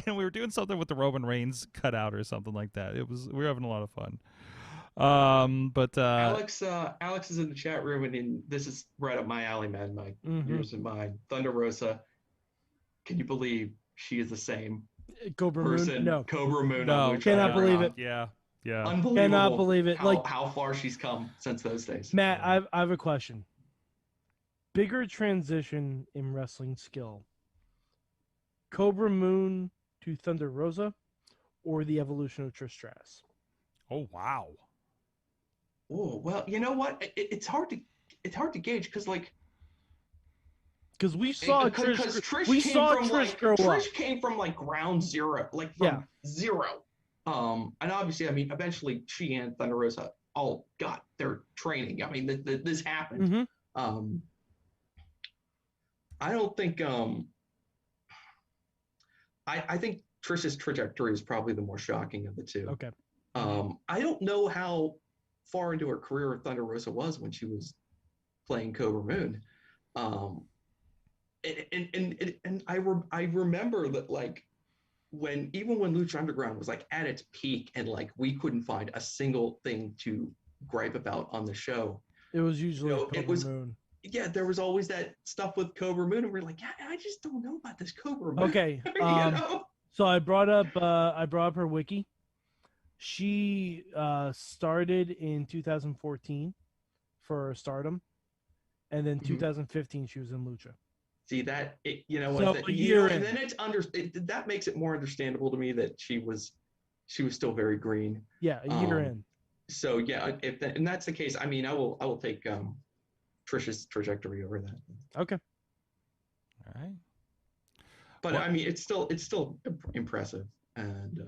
And we were doing something with the Roman Reigns cutout or something like that. We were having a lot of fun. But Alex is in the chat room, and this is right up my alley, man. My yours and mine. Thunder Rosa. Can you believe she is the same Cobra person? Moon? No. Cobra Moon. No, cannot believe it. Yeah. Unbelievable. Cannot believe it. How far she's come since those days. Matt, I have a question. Bigger transition in wrestling skill. Cobra Moon to Thunder Rosa, or the evolution of Trish Stratus? Oh wow. Oh well, you know what? It's hard to gauge because we saw Trish grow up. Trish came from ground zero, zero. And obviously, eventually she and Thunder Rosa all got their training. This happened. Mm-hmm. I don't think. I think Trish's trajectory is probably the more shocking of the two. Okay. I don't know how far into her career Thunder Rosa was when she was playing Cobra Moon. And I remember that, like, when Lucha Underground was like at its peak and like we couldn't find a single thing to gripe about on the show. It was usually Cobra Moon. Yeah, there was always that stuff with Cobra Moon, and we're like, yeah, I just don't know about this Cobra Moon. Okay. So I brought up her wiki. She started in 2014 for Stardom, and then 2015 she was in Lucha. See that, and then that makes it more understandable to me that she was still very green. Yeah, a year in. So yeah, and that's the case, I mean, I will take Trish's trajectory over that. Okay. All right. But I mean, it's still impressive, and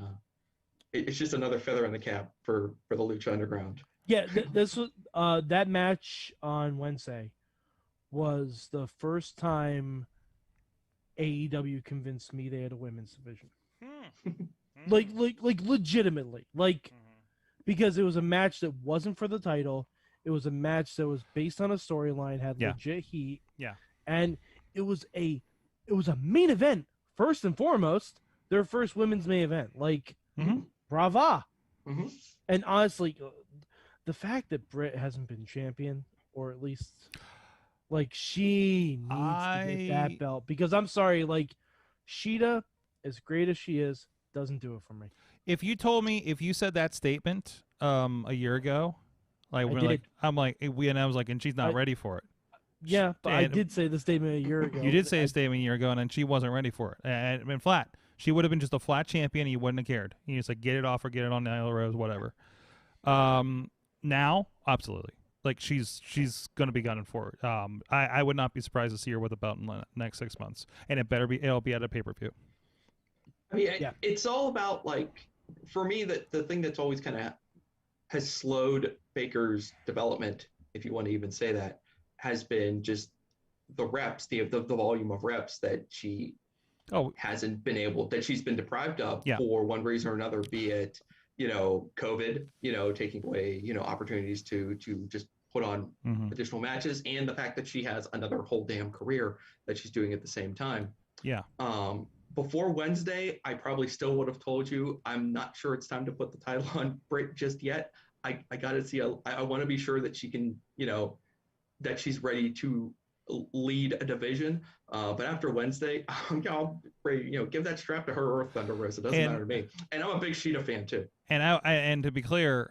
it's just another feather in the cap for the Lucha Underground. Yeah, this was that match on Wednesday was the first time AEW convinced me they had a women's division. like legitimately, because it was a match that wasn't for the title. It was a match that was based on a storyline, had legit heat. Yeah. And it was a main event, first and foremost, their first women's main event. Brava. Mm-hmm. And honestly, the fact that Britt hasn't been champion, or at least she needs to get that belt, because I'm sorry, Shida, as great as she is, doesn't do it for me. If you said that statement a year ago, I was like, and she's not ready for it. Yeah, but I did say the statement a year ago. You did say a statement a year ago, and then she wasn't ready for it. And I mean, flat. She would have been just a flat champion, and you wouldn't have cared. You just get it off or get it on the Isle of Rose, whatever. Now, absolutely. She's going to be gunning for it. I would not be surprised to see her with a belt in the next 6 months, and it'll be at a pay-per-view. I mean, it's all about, for me, the thing that's always kind of has slowed Baker's development, if you want to even say that, has been just the reps, the volume of reps that she hasn't been able, that she's been deprived of for one reason or another, be it, COVID, taking away, opportunities to just put on additional matches, and the fact that she has another whole damn career that she's doing at the same time. Yeah. Before Wednesday, I probably still would have told you, I'm not sure it's time to put the title on Britt just yet. I got to see, I want to be sure that she can, that she's ready to lead a division. But after Wednesday, I'll give that strap to her or Thunder Rosa. It doesn't matter to me. And I'm a big Shida fan too. And to be clear,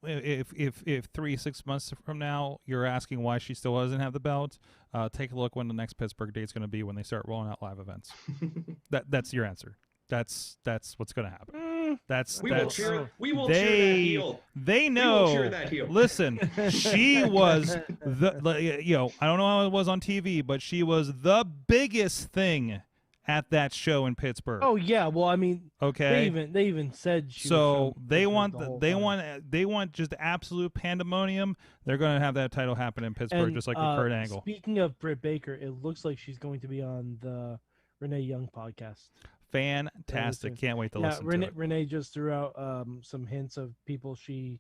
if 6 months from now you're asking why she still doesn't have the belt, take a look when the next Pittsburgh date's going to be, when they start rolling out live events. That's your answer. That's what's going to happen. We will cheer that heel. They know. We will cheer that heel. Listen, she was I don't know how it was on TV, but she was the biggest thing at that show in Pittsburgh. Oh yeah, well I mean, okay. They even said she so they want just absolute pandemonium. They're going to have that title happen in Pittsburgh, just like with Kurt Angle. Speaking of Britt Baker, it looks like she's going to be on the Renee Young podcast. Fantastic! Can't wait to listen to it. Renee just threw out some hints of people she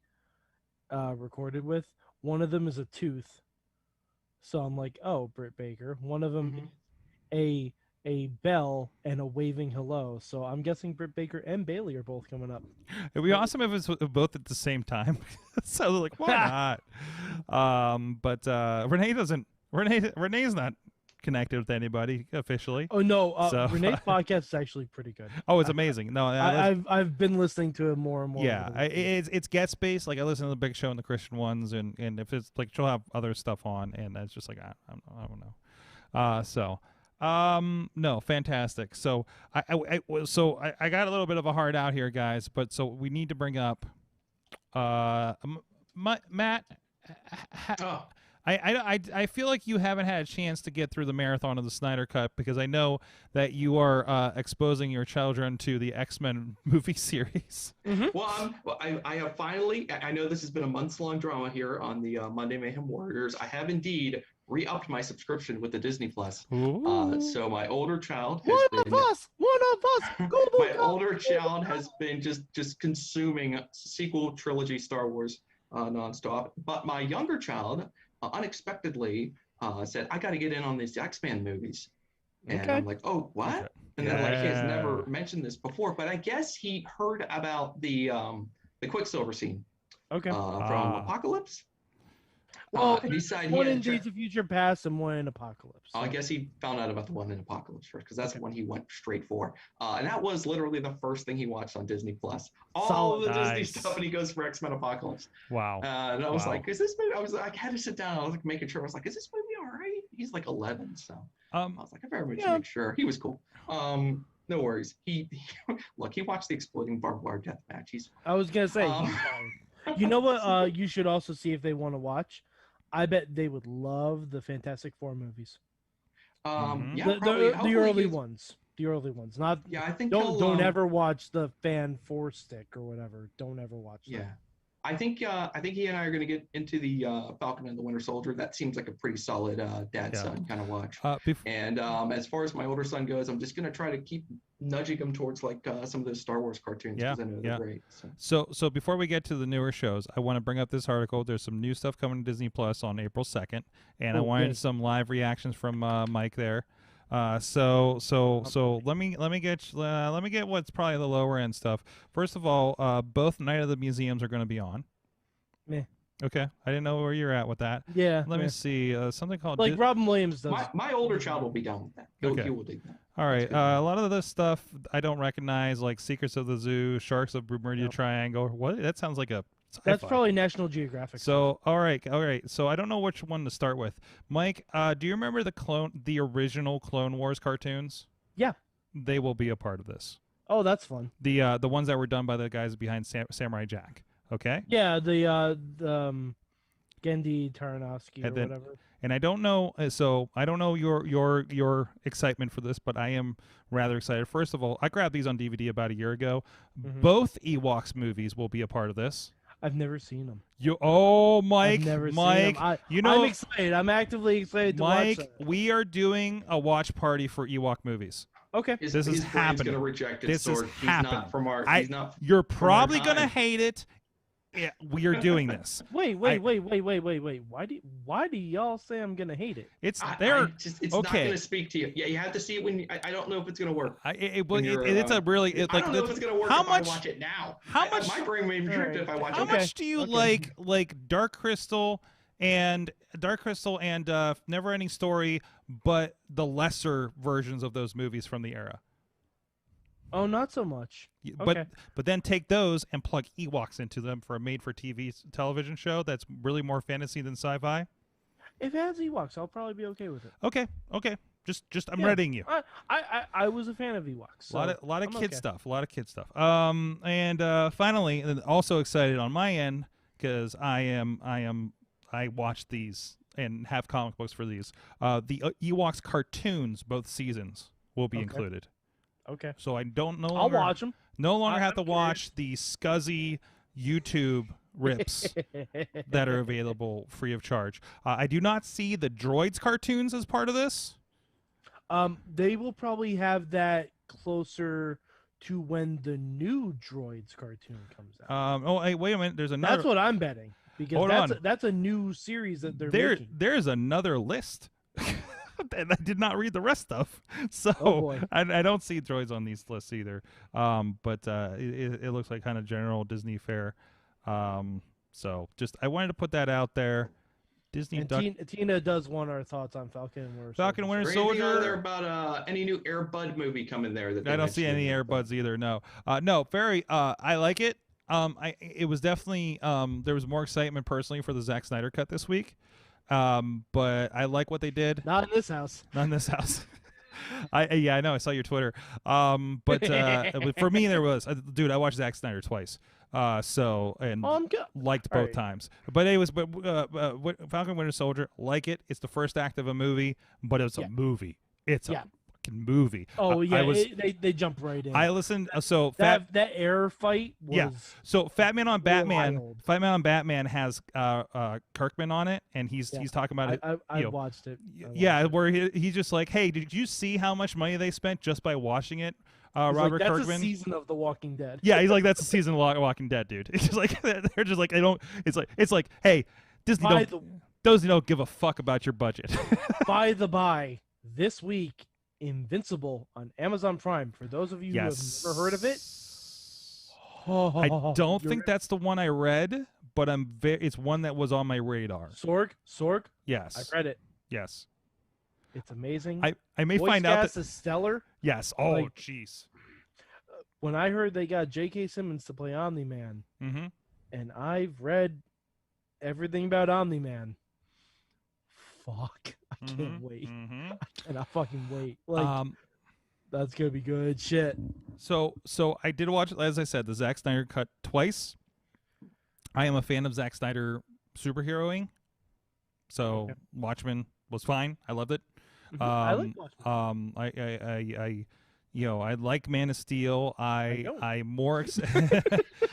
recorded with. One of them is a tooth, so I'm like, oh, Britt Baker. One of them, a bell and a waving hello. So I'm guessing Britt Baker and Bailey are both coming up. It'd be awesome if it's both at the same time. So like, why not? But Renee's not connected with anybody officially. Oh no, Renee's podcast is actually pretty good. Oh, it's amazing. No, I've been listening to it more and more. Yeah, it's guest based. I listen to the Big Show and the Christian ones, and if it's she'll have other stuff on, and it's just I don't know. No, fantastic. So I got a little bit of a hard out here, guys, but so we need to bring up Matt. I feel like you haven't had a chance to get through the marathon of the Snyder Cut, because I know that you are exposing your children to the X-Men movie series. Mm-hmm. Well, I have finally, I know this has been a months-long drama here on the Monday Mayhem Warriors. I have indeed re-upped my subscription with the Disney Plus. Ooh. So my older child has One been of us. Go my older child has been just consuming sequel trilogy Star Wars nonstop. But my younger child unexpectedly said, "I got to get in on these X-Men movies," and I'm like, "Oh, what?" Okay. And then like he has never mentioned this before, but I guess he heard about the Quicksilver scene from Apocalypse. Well, and he decided one in Days of Future Past and one in Apocalypse. I guess he found out about the one in Apocalypse first, because that's the one he went straight for. And that was literally the first thing he watched on Disney Plus. All the Disney stuff, and he goes for X-Men Apocalypse. Wow. And I was like, is this movie? I had to sit down. I was like making sure. I was like, is this movie all right? He's like 11, so I was like, I better make sure. He was cool. No worries. He look. He watched the exploding barbed wire death match. I was gonna say, he's fine. You know what? You should also see if they want to watch. I bet they would love the Fantastic Four movies. Yeah, the early ones. The early ones. Not. Yeah, I think don't ever watch the Fan Four Stick or whatever. Don't ever watch that. Yeah. I think he and I are going to get into the Falcon and the Winter Soldier. That seems like a pretty solid dad-son kind of watch. And as far as my older son goes, I'm just going to try to keep nudging him towards like some of those Star Wars cartoons because I know they're great. So before we get to the newer shows, I want to bring up this article. There's some new stuff coming to Disney Plus on April 2nd, and I wanted some live reactions from Mike there. So let me get what's probably the lower end stuff. First of all, both Night of the Museums are going to be on. Meh. Okay, I didn't know where you're at with that. Yeah. Let me see something called like Robin Williams does. My older child will be down with that. He will dig that. All right, a lot of this stuff I don't recognize, like Secrets of the Zoo, Sharks of Bermuda Triangle. What? That sounds like a sci-fi. That's probably National Geographic. So all right. So I don't know which one to start with. Mike, do you remember the original Clone Wars cartoons? Yeah. They will be a part of this. Oh, that's fun. The ones that were done by the guys behind Samurai Jack. Okay. Yeah, the Gendy Tartakovsky or whatever. And I don't know, so I don't know your excitement for this, but I am rather excited. First of all, I grabbed these on DVD about a year ago. Both Ewoks movies will be a part of this. I've never seen them. Mike, I've never Mike, seen them. you know, I'm excited. I'm actively excited to watch them. Mike, we are doing a watch party for Ewok movies. Okay. This is happening. Gonna reject it, this is happening. Not from our, you're probably gonna hate it. Yeah, we are doing this. Wait. Why do y'all say I'm gonna hate it? It's not gonna speak to you. Yeah, you have to see it when. I don't know if it's gonna work. It's a really. I don't know if it's gonna work. I watch it now. How much? My brain may be tricked if I watch it. How much do you like Dark Crystal and Never Ending Story, but the lesser versions of those movies from the era? Oh, not so much. But then take those and plug Ewoks into them for a made-for-TV television show that's really more fantasy than sci-fi. If it has Ewoks, I'll probably be okay with it. Okay. Just I'm readying you. I was a fan of Ewoks. So a lot of kid stuff. And finally, and also excited on my end because I watched these and have comic books for these. The Ewoks cartoons, both seasons, will be included. Okay. So I don't know. I'll watch them. No longer have to watch the scuzzy YouTube rips that are available free of charge. I do not see the Droids cartoons as part of this. They will probably have that closer to when the new Droids cartoon comes out. Hey, wait a minute. There's another. That's what I'm betting because that's a new series that they're making. There's another list. And I did not read the rest of, so I don't see Droids on these lists either. But it looks like kind of general Disney fare. So just I wanted to put that out there. Disney. And Tina does want our thoughts on Falcon and Winter Soldier. Falcon Winter Soldier. There about any new Air Bud movie coming there? That I don't see any Air Buds either. No, no. Very. I like it. It was definitely. There was more excitement personally for the Zack Snyder cut this week. But I like what they did. Not in this house. Not in this house. I know. I saw your Twitter. But for me, there was dude. I watched Zack Snyder twice. Liked both times. But it was Falcon Winter Soldier. Like it. It's the first act of a movie, but it's a movie. It's a fucking movie. Oh yeah, I was, they jump right in. I listened. So that air fight was yeah. So Fat Man on Batman. wild. Fat Man on Batman has Kirkman on it, and he's talking about it. I watched it. Where he's just like, hey, did you see how much money they spent just by watching it? Robert That's Kirkman. a season of The Walking Dead. Yeah, he's like, that's a season of Walking Dead, dude. It's just like they're just like, they don't. It's like, hey, Disney don't give a fuck about your budget. By the by, this week, Invincible on Amazon Prime. For those of you who have never heard of it, I don't think that's the one I read, but it's one that was on my radar. Sorg. Yes, I read it. Yes, it's amazing. I may Voice find out that is stellar. Yes. Oh, jeez. When I heard they got J.K. Simmons to play Omni-Man, and I've read everything about Omni-Man, fuck, I can't wait. I cannot fucking wait. Like, that's gonna be good shit. So I did watch, as I said, the Zack Snyder cut twice. I am a fan of Zack Snyder superheroing, so Watchmen was fine. I loved it. I like Watchmen. I like Man of Steel. I more.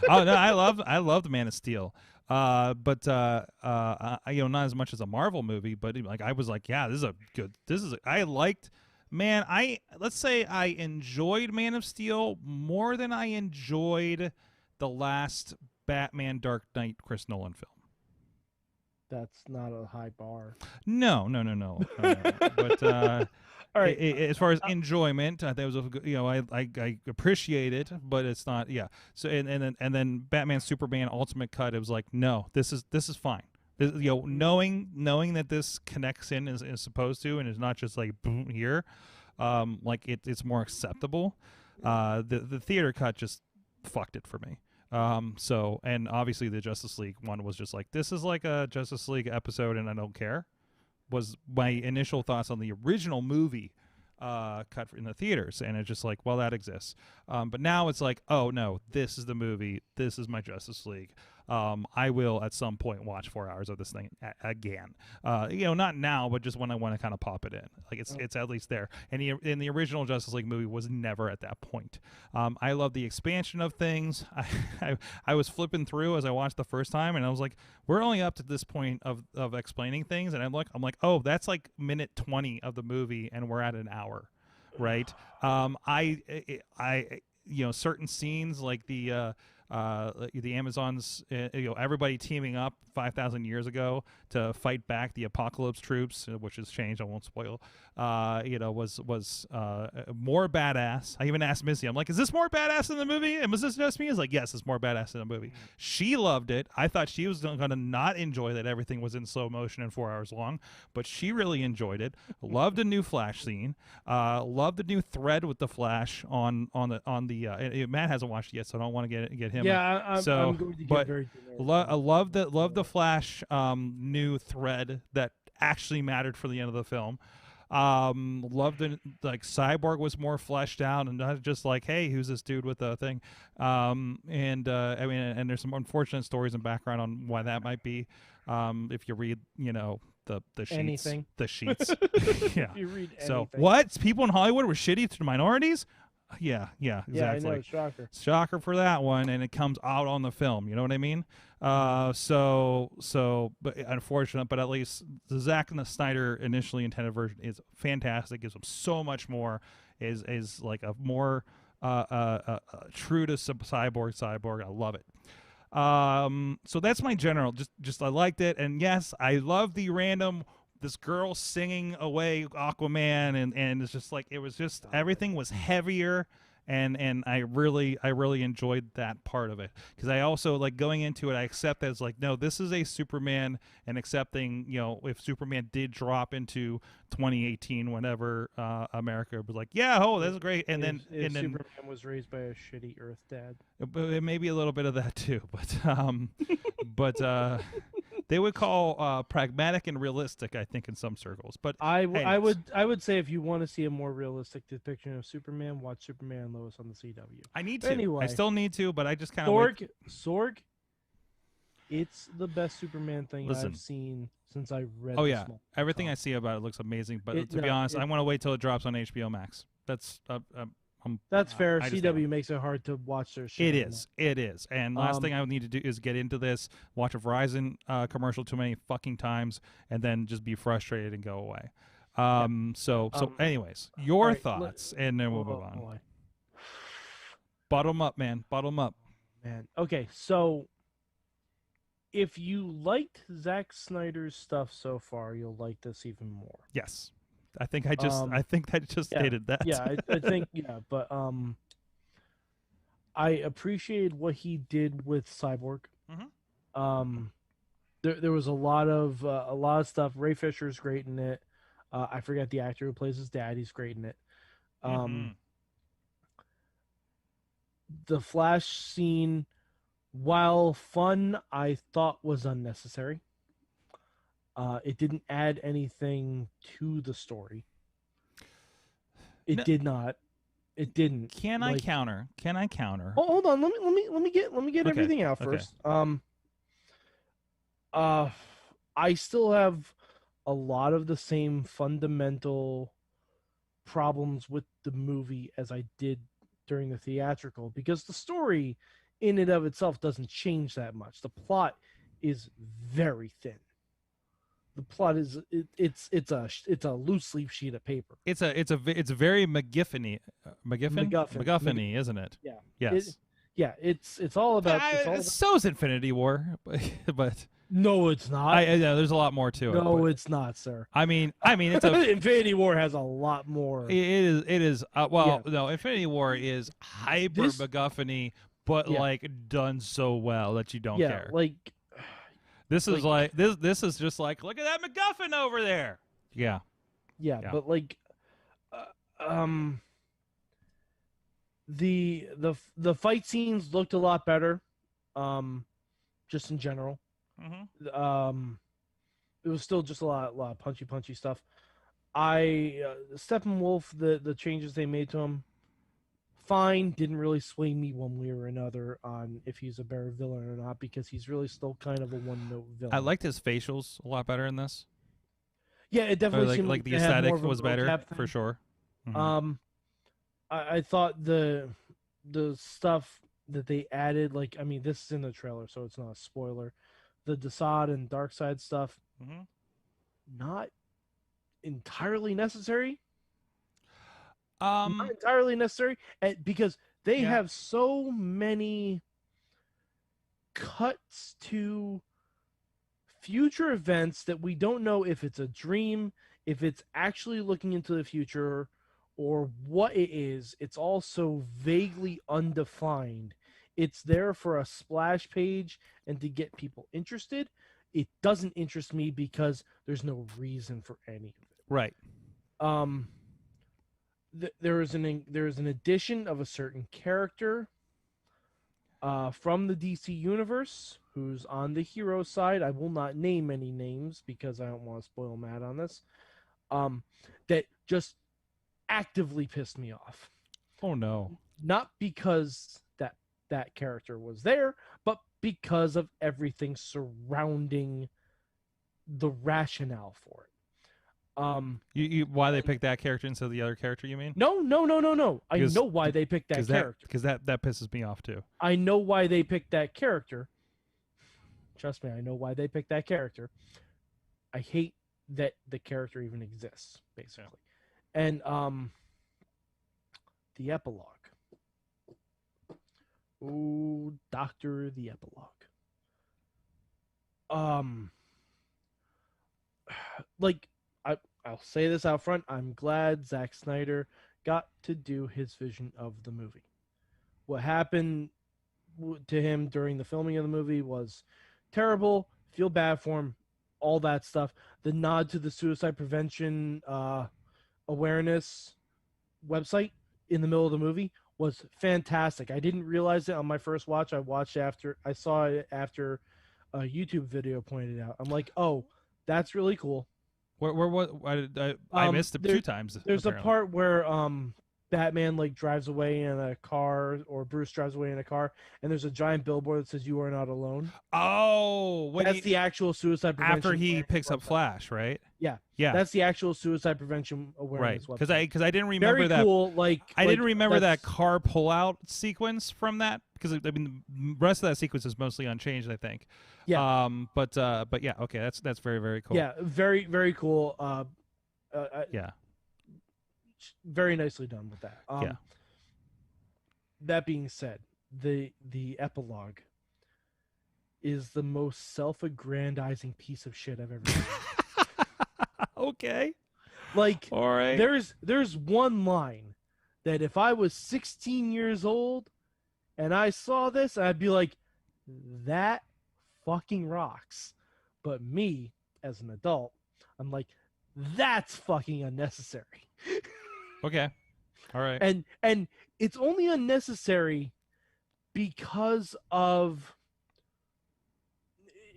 Oh no, I loved Man of Steel. But not as much as a Marvel movie, but like I was like, yeah, I liked. Man, let's say I enjoyed Man of Steel more than I enjoyed the last Batman Dark Knight Chris Nolan film. That's not a high bar. No. But all right. As far as enjoyment, I think it was I appreciate it, but it's not. Yeah. So and then Batman Superman Ultimate Cut, it was like, no, this is fine. Knowing that this connects in is supposed to, and is not just like boom here, like it's more acceptable. The theater cut just fucked it for me. And obviously the Justice League one was just like, this is like a Justice League episode and I don't care, was my initial thoughts on the original movie cut in the theaters. And it's just like, well, that exists. But now it's like, oh no, this is the movie. This is my Justice League. I will at some point watch 4 hours of this thing again. Not now, but just when I want to kind of pop it in. Like it's at least there. And in the original Justice League movie was never at that point. I love the expansion of things. I was flipping through as I watched the first time, and I was like, we're only up to this point of explaining things, and I'm like, oh, that's like minute 20 of the movie, and we're at an hour, right? Certain scenes like the Amazons, everybody teaming up 5,000 years ago to fight back the Apocalypse troops, which has changed. I won't spoil. Was more badass. I even asked Missy, I'm like, is this more badass in the movie? And was this just me? It's like, yes, it's more badass in the movie. She loved it. I thought she was going to not enjoy that everything was in slow motion and 4 hours long, but she really enjoyed it. Loved a new Flash scene. Loved the new thread with the Flash on the. Matt hasn't watched it yet, so I don't want to get him. Yeah, I'm going to get very. I love the Flash new thread that actually mattered for the end of the film. Loved it. Like Cyborg was more fleshed out and not just like, hey, who's this dude with the thing? And there's some unfortunate stories and background on why that might be. If you read, the sheets, anything. The sheets. Yeah. If you read anything. So what? People in Hollywood were shitty to minorities? Yeah, exactly. Yeah, I know, shocker for that one, and it comes out on the film. You know what I mean? But unfortunate, but at least the Zack and the Snyder initially intended version is fantastic. Gives them so much more. Is like a more true to cyborg. I love it. So that's my general. Just I liked it, and yes, I love the random. This girl singing away Aquaman, and it's just like, it was just, everything was heavier, and I really enjoyed that part of it, because I also, like, going into it, I accept that it's like, no, this is a Superman, and accepting, if Superman did drop into 2018, whenever America was like, yeah, oh, that's great, and then Superman was raised by a shitty Earth dad, it may be a little bit of that too, but they would call pragmatic and realistic, I think, in some circles. But I would say if you want to see a more realistic depiction of Superman, watch Superman and Lois on the CW. I need to. Anyway, I still need to, but I just kind of Sorg. It's the best Superman thing I've seen since I read. Oh yeah, everything I see about it looks amazing. But to be honest, I want to wait till it drops on HBO Max. That's fair. CW makes it hard to watch their shit. It is. And last thing I need to do is get into this, watch a Verizon commercial too many fucking times, and then just be frustrated and go away. So anyways, your thoughts, and then we'll move on. Bottom up, man. Bottom up. Man. Okay, so if you liked Zack Snyder's stuff so far, you'll like this even more. Yes. I think I just stated that. Yeah, I think but I appreciated what he did with Cyborg. Mm-hmm. There was a lot of stuff. Ray Fisher's great in it. I forget the actor who plays his dad. He's great in it. The Flash scene, while fun, I thought was unnecessary. It didn't add anything to the story. It did not. It didn't. Can I counter? Oh, hold on. Let me get everything out first. I still have a lot of the same fundamental problems with the movie as I did during the theatrical, because the story in and of itself doesn't change that much. The plot is very thin. The plot is it's a loose leaf sheet of paper. It's very MacGuffin-y, isn't it? Yeah. Yes. It's all about. So's Infinity War, but no, it's not. There's a lot more to it. No, it's not, sir. I mean, it's a Infinity War has a lot more. It is. No, Infinity War is hyper MacGuffin-y, but like done so well that you don't care. Like. This is like this is just like, look at that MacGuffin over there. Yeah. But like, the fight scenes looked a lot better, just in general. Mm-hmm. It was still just a lot of punchy stuff. Steppenwolf, the changes they made to him, fine, didn't really sway me one way or another on if he's a better villain or not, because he's really still kind of a one-note villain. I liked his facials a lot better in this. Yeah, it definitely seemed like the aesthetic was better for sure. Mm-hmm. I thought the stuff that they added, like, I mean, this is in the trailer, so it's not a spoiler. The Desaad and Darkseid stuff, not entirely necessary. Not entirely necessary, because they have so many cuts to future events that we don't know if it's a dream, if it's actually looking into the future, or what it is. It's all so vaguely undefined. It's there for a splash page and to get people interested. It doesn't interest me because there's no reason for any of it. Right. There is an addition of a certain character from the DC universe who's on the hero side. I will not name any names because I don't want to spoil Matt on this. That just actively pissed me off. Oh no! Not because that character was there, but because of everything surrounding the rationale for it. Why they picked that character instead of the other character, you mean? No. I know why they picked that character. Because that pisses me off too. I know why they picked that character. Trust me, I know why they picked that character. I hate that the character even exists, basically. And the epilogue. Ooh, Doctor, the epilogue. Like, I'll say this out front. I'm glad Zack Snyder got to do his vision of the movie. What happened to him during the filming of the movie was terrible. Feel bad for him. All that stuff. The nod to the suicide prevention awareness website in the middle of the movie was fantastic. I didn't realize it on my first watch. I saw it after a YouTube video pointed out. I'm like, oh, that's really cool. I missed it 2 times. There's apparently a part where Batman like drives away in a car, or Bruce drives away in a car, and there's a giant billboard that says "You are not alone." Oh, That's the actual suicide prevention. After he awareness picks up website. Flash, right? Yeah, Yeah. that's the actual suicide prevention awareness Right. website. Because I didn't remember Very that. cool. Like I didn't like, remember that that's- car pullout sequence from that, because I mean the rest of that sequence is mostly unchanged, I think. Yeah. But yeah. Okay. That's very, very cool. Yeah. Very very cool. Yeah. Very nicely done with that. Yeah. That being said, the epilogue is the most self-aggrandizing piece of shit I've ever seen. Okay. Like, All right. there's one line that if I was 16 years old and I saw this, I'd be like, that fucking rocks. But me, as an adult, I'm like, that's fucking unnecessary. Okay. All right. And it's only unnecessary because of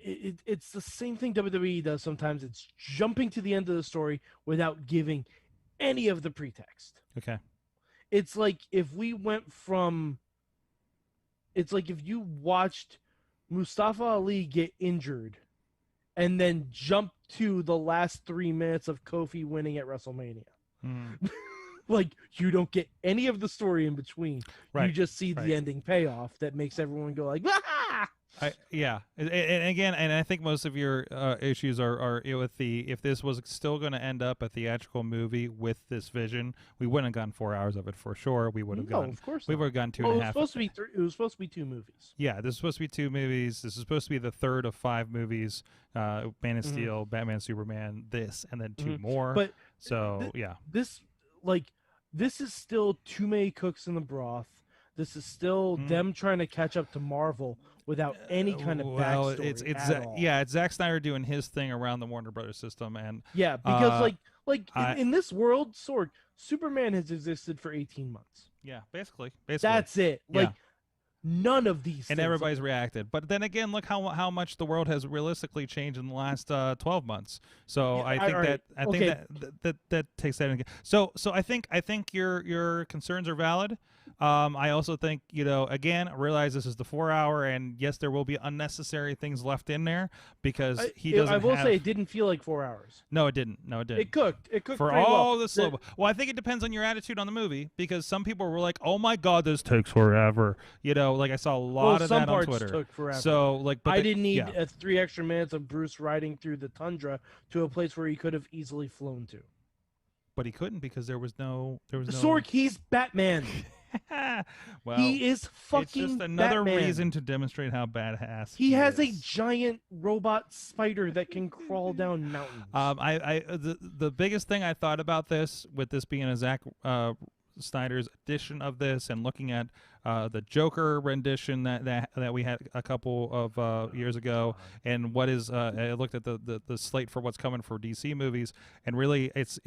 it's the same thing WWE does sometimes. It's jumping to the end of the story without giving any of the pretext. Okay. It's like if we went from it's like if you watched Mustafa Ali get injured and then jump to the last 3 minutes of Kofi winning at WrestleMania. Mm. Like, you don't get any of the story in between. Right. You just see Right. the ending payoff that makes everyone go like, ah! Yeah, and again, and I think most of your issues are with if this was still going to end up a theatrical movie with this vision, we wouldn't have gotten 4 hours of it for sure. We would have No, gone. of course We not. would have gotten two Well, and it a was half. supposed to be it was supposed to be 2 movies. Yeah, this is supposed to be 2 movies. This is supposed to be the third of 5 movies. Man of Steel, Batman, Superman, this, and then 2 more. But so yeah, this is still too many cooks in the broth. This is still them trying to catch up to Marvel without any kind of backstory at all. Yeah, it's Zack Snyder doing his thing around the Warner Brothers system, and Yeah, because I- in this world, Sorg, Superman has existed for 18 months. yeah, basically. That's it. Yeah. Like, none of these And things, everybody's reacted. But then again, look how much the world has realistically changed in the last 12 months. So Yeah, I think alright, I think okay. that takes that in. So I think your concerns are valid. I also think, again, realize this is the 4 hour, and yes, there will be unnecessary things left in there because he doesn't. I will have... say it didn't feel like 4 hours. No, it didn't. It cooked. It cooked for pretty all well. the slow. Well, I think it depends on your attitude on the movie, because some people were like, "Oh my God, this takes forever." Like I saw a lot of some that on parts Twitter. took forever. So I didn't need yeah. 3 extra minutes of Bruce riding through the tundra to a place where he could have easily flown to. But he couldn't because there was no. Sorg, he's Batman. Well, He is fucking it's just another Batman. reason to demonstrate how badass He has a is. giant robot spider that can crawl down mountains. The biggest thing I thought about this, with this being a Zack Snyder's edition of this, and looking at the Joker rendition that we had a couple of years ago, and what is I looked at the slate for what's coming for DC movies, and really it's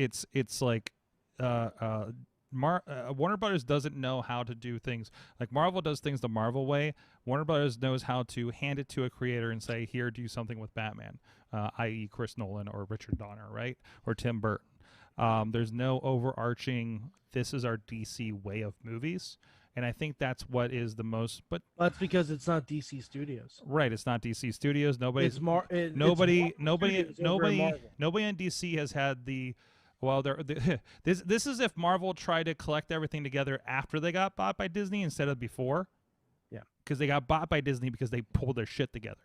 like Warner Brothers doesn't know how to do things like Marvel does things the Marvel way. Warner Brothers knows how to hand it to a creator and say, "Here, do something with Batman," i.e., Chris Nolan or Richard Donner, right, or Tim Burton. There's no overarching. This is our DC way of movies, and I think that's what is the most. But that's because it's not DC Studios. Right, it's not DC Studios. Nobody It's on DC has had the. Well, this is if Marvel tried to collect everything together after they got bought by Disney instead of before. Yeah, because they got bought by Disney because they pulled their shit together.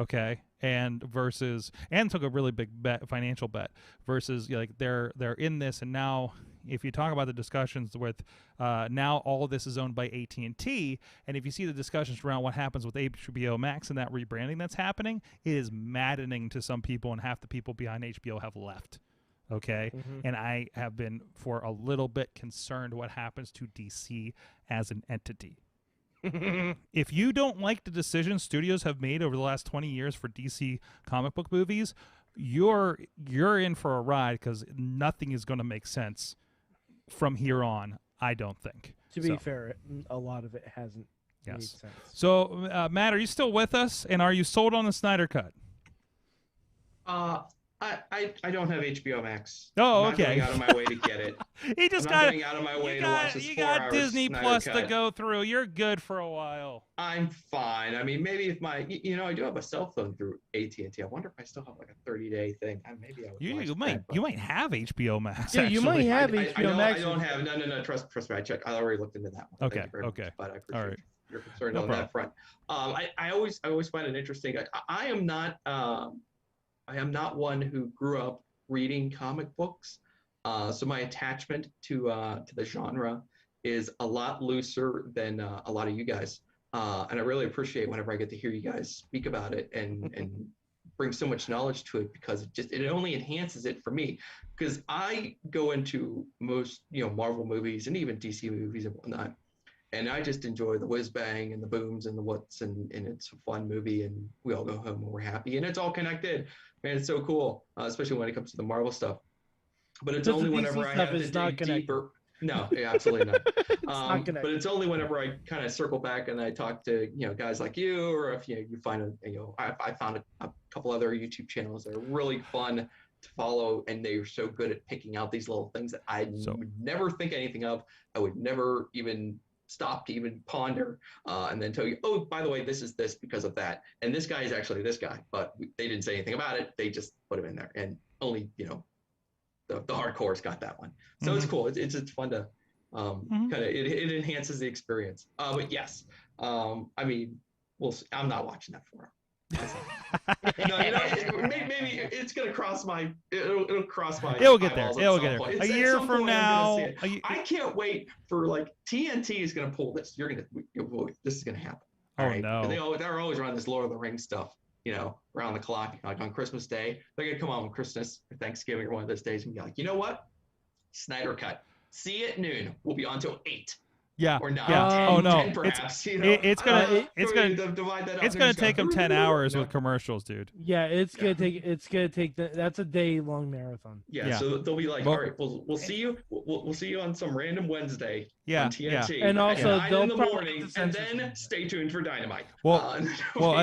Okay, and took a really big financial bet versus they're in this, and now if you talk about the discussions with now all of this is owned by AT&T, and if you see the discussions around what happens with HBO Max and that rebranding that's happening, it is maddening to some people, and half the people behind HBO have left. Okay, and I have been for a little bit concerned what happens to DC as an entity. If you don't like the decisions studios have made over the last 20 years for DC comic book movies, you're in for a ride, because nothing is going to make sense from here on, I don't think. To be fair, a lot of it hasn't made sense. So, Matt, are you still with us, and are you sold on the Snyder Cut? I don't have HBO Max. Oh, I'm not okay. going out of my way to get it. He just I'm got not going out of my way to watch this 4 got hours Disney Snyder Plus cut. to go through. You're good for a while. I'm fine. I mean, maybe if I do have a cell phone through AT&T. I wonder if I still have like a 30-day thing. Maybe I would. You might have HBO Max. Yeah, actually. you might have HBO Max. I don't have. No. Trust me. I checked. I already looked into that one. Okay. Much, but I appreciate All right. your concern No on problem. that front. I always find it interesting. I am not one who grew up reading comic books, so my attachment to the genre is a lot looser than a lot of you guys, and I really appreciate whenever I get to hear you guys speak about it and bring so much knowledge to it, because it only enhances it for me, because I go into most Marvel movies and even DC movies and whatnot, and I just enjoy the whiz bang and the booms and the what's, and it's a fun movie, and we all go home and we're happy, and it's all connected. Man, it's so cool, especially when it comes to the Marvel stuff. But it's only whenever I have to dig deeper. No, absolutely not. But it's only whenever I kind of circle back and I talk to guys like you, or if you find I found a couple other YouTube channels that are really fun to follow, and they're so good at picking out these little things that I would never think anything of. I would never even stop to even ponder, and then tell you, oh, by the way, this is this because of that, and this guy is actually this guy, but they didn't say anything about it. They just put him in there, and only the hardcore's got that one. So it's cool. It's fun to kind of it enhances the experience. But yes, I mean, I'm not watching that for him. No, maybe it's gonna cross my. It'll cross my. It'll get there. It'll get there. A year from now. I can't wait for TNT is gonna pull this. This is gonna happen. Oh right? no! They're always running this Lord of the Rings stuff. Around the clock, like on Christmas Day, they're gonna come on Christmas or Thanksgiving or one of those days and be like, you know what? Snyder cut. See you at noon. We'll be on till 8. Yeah. Or 9. Yeah. 10, Oh no. 10 perhaps. It's gonna take them 10 hours with commercials, dude. Yeah, it's gonna take that's a day-long marathon. Yeah. So they'll be like, all right, we'll see you. We'll see you on some random Wednesday. On TNT. And also at 9 in the morning, and then stay tuned for Dynamite. And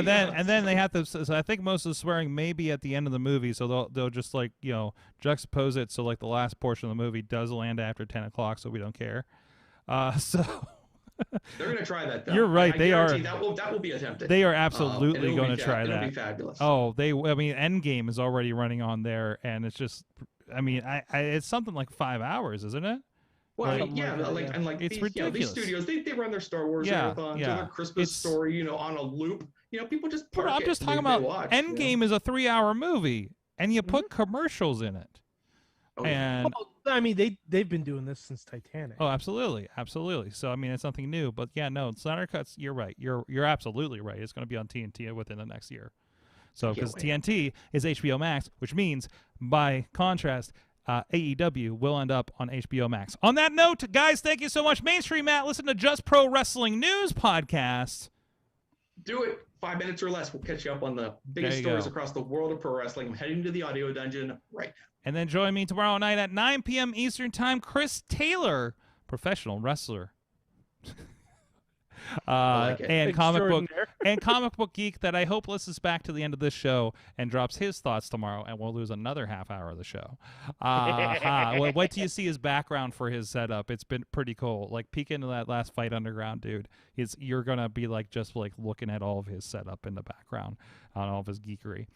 then they have to. So I think most of the swearing may be at the end of the movie, so they'll just juxtapose it so the last portion of the movie does land after 10 o'clock, so we don't care. So they're going to try that, though. You're right. They are. That will be attempted. They are absolutely going to try that. It'll be fabulous. Oh, Endgame is already running on there, and it's just, it's something like 5 hours, isn't it? Well, it's ridiculous. These studios, they run their Star Wars marathons, their Christmas story, on a loop. People just park I'm just talking about Endgame is a 3-hour movie, and you put commercials in it. Oh, and they've been doing this since Titanic. Oh, absolutely. So it's nothing new. But yeah, no, Snyder Cuts. You're right. You're absolutely right. It's going to be on TNT within the next year. So because TNT is HBO Max, which means by contrast, AEW will end up on HBO Max. On that note, guys, thank you so much. Mainstream Matt, listen to Just Pro Wrestling News podcast. Do it. 5 minutes or less. We'll catch you up on the biggest stories across the world of pro wrestling. I'm heading to the audio dungeon right now. And then join me tomorrow night at 9 p.m. Eastern Time, Chris Taylor, professional wrestler. And comic book geek that I hope listens back to the end of this show and drops his thoughts tomorrow, and we'll lose another half hour of the show. Wait till you see his background for his setup. It's been pretty cool. Peek into that last Fight Underground, dude. You're gonna be just looking at all of his setup in the background on all of his geekery.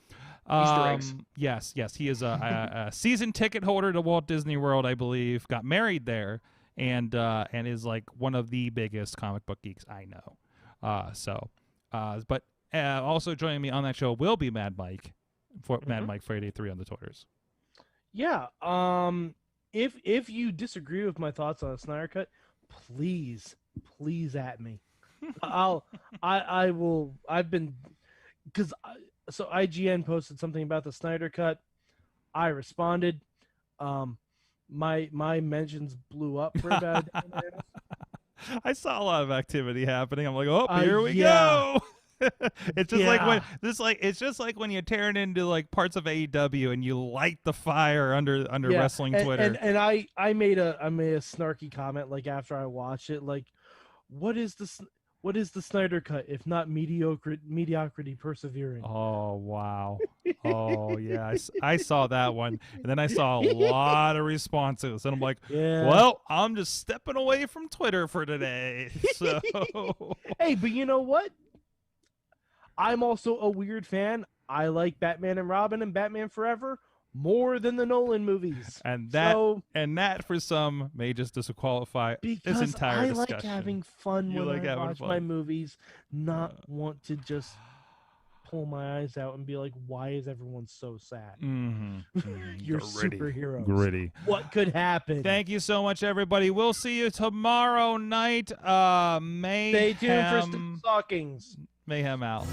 Easter eggs. Yes, he is a season ticket holder to Walt Disney World, I believe. Got married there. And is one of the biggest comic book geeks I know. But also joining me on that show will be Mad Mike, Mad Mike 483 on the Twitters. Yeah. If you disagree with my thoughts on a Snyder Cut, please at me. I will. I've been so IGN posted something about the Snyder Cut. I responded. My mentions blew up for about 10 minutes. I saw a lot of activity happening. I'm like, oh, here we go. It's just like when you're tearing into parts of AEW and you light the fire under wrestling Twitter. And I made a snarky comment after I watched it, what is What is the Snyder cut if not mediocrity persevering? Oh, wow. Oh, yeah. I saw that one. And then I saw a lot of responses. And I'm like, well, I'm just stepping away from Twitter for today. So, hey, but you know what? I'm also a weird fan. I like Batman and Robin and Batman Forever more than the Nolan movies. And that for some may just disqualify this entire discussion. I like having fun when I watch my movies, not want to just pull my eyes out and be like, why is everyone so sad? You're superheroes. Gritty. What could happen? Thank you so much, everybody. We'll see you tomorrow night. Mayhem. Stay tuned for Steve Stockings. Mayhem out.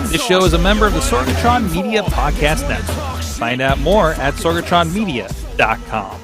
This show is a member of the Sorgatron Media Podcast Network. Find out more at sorgatronmedia.com.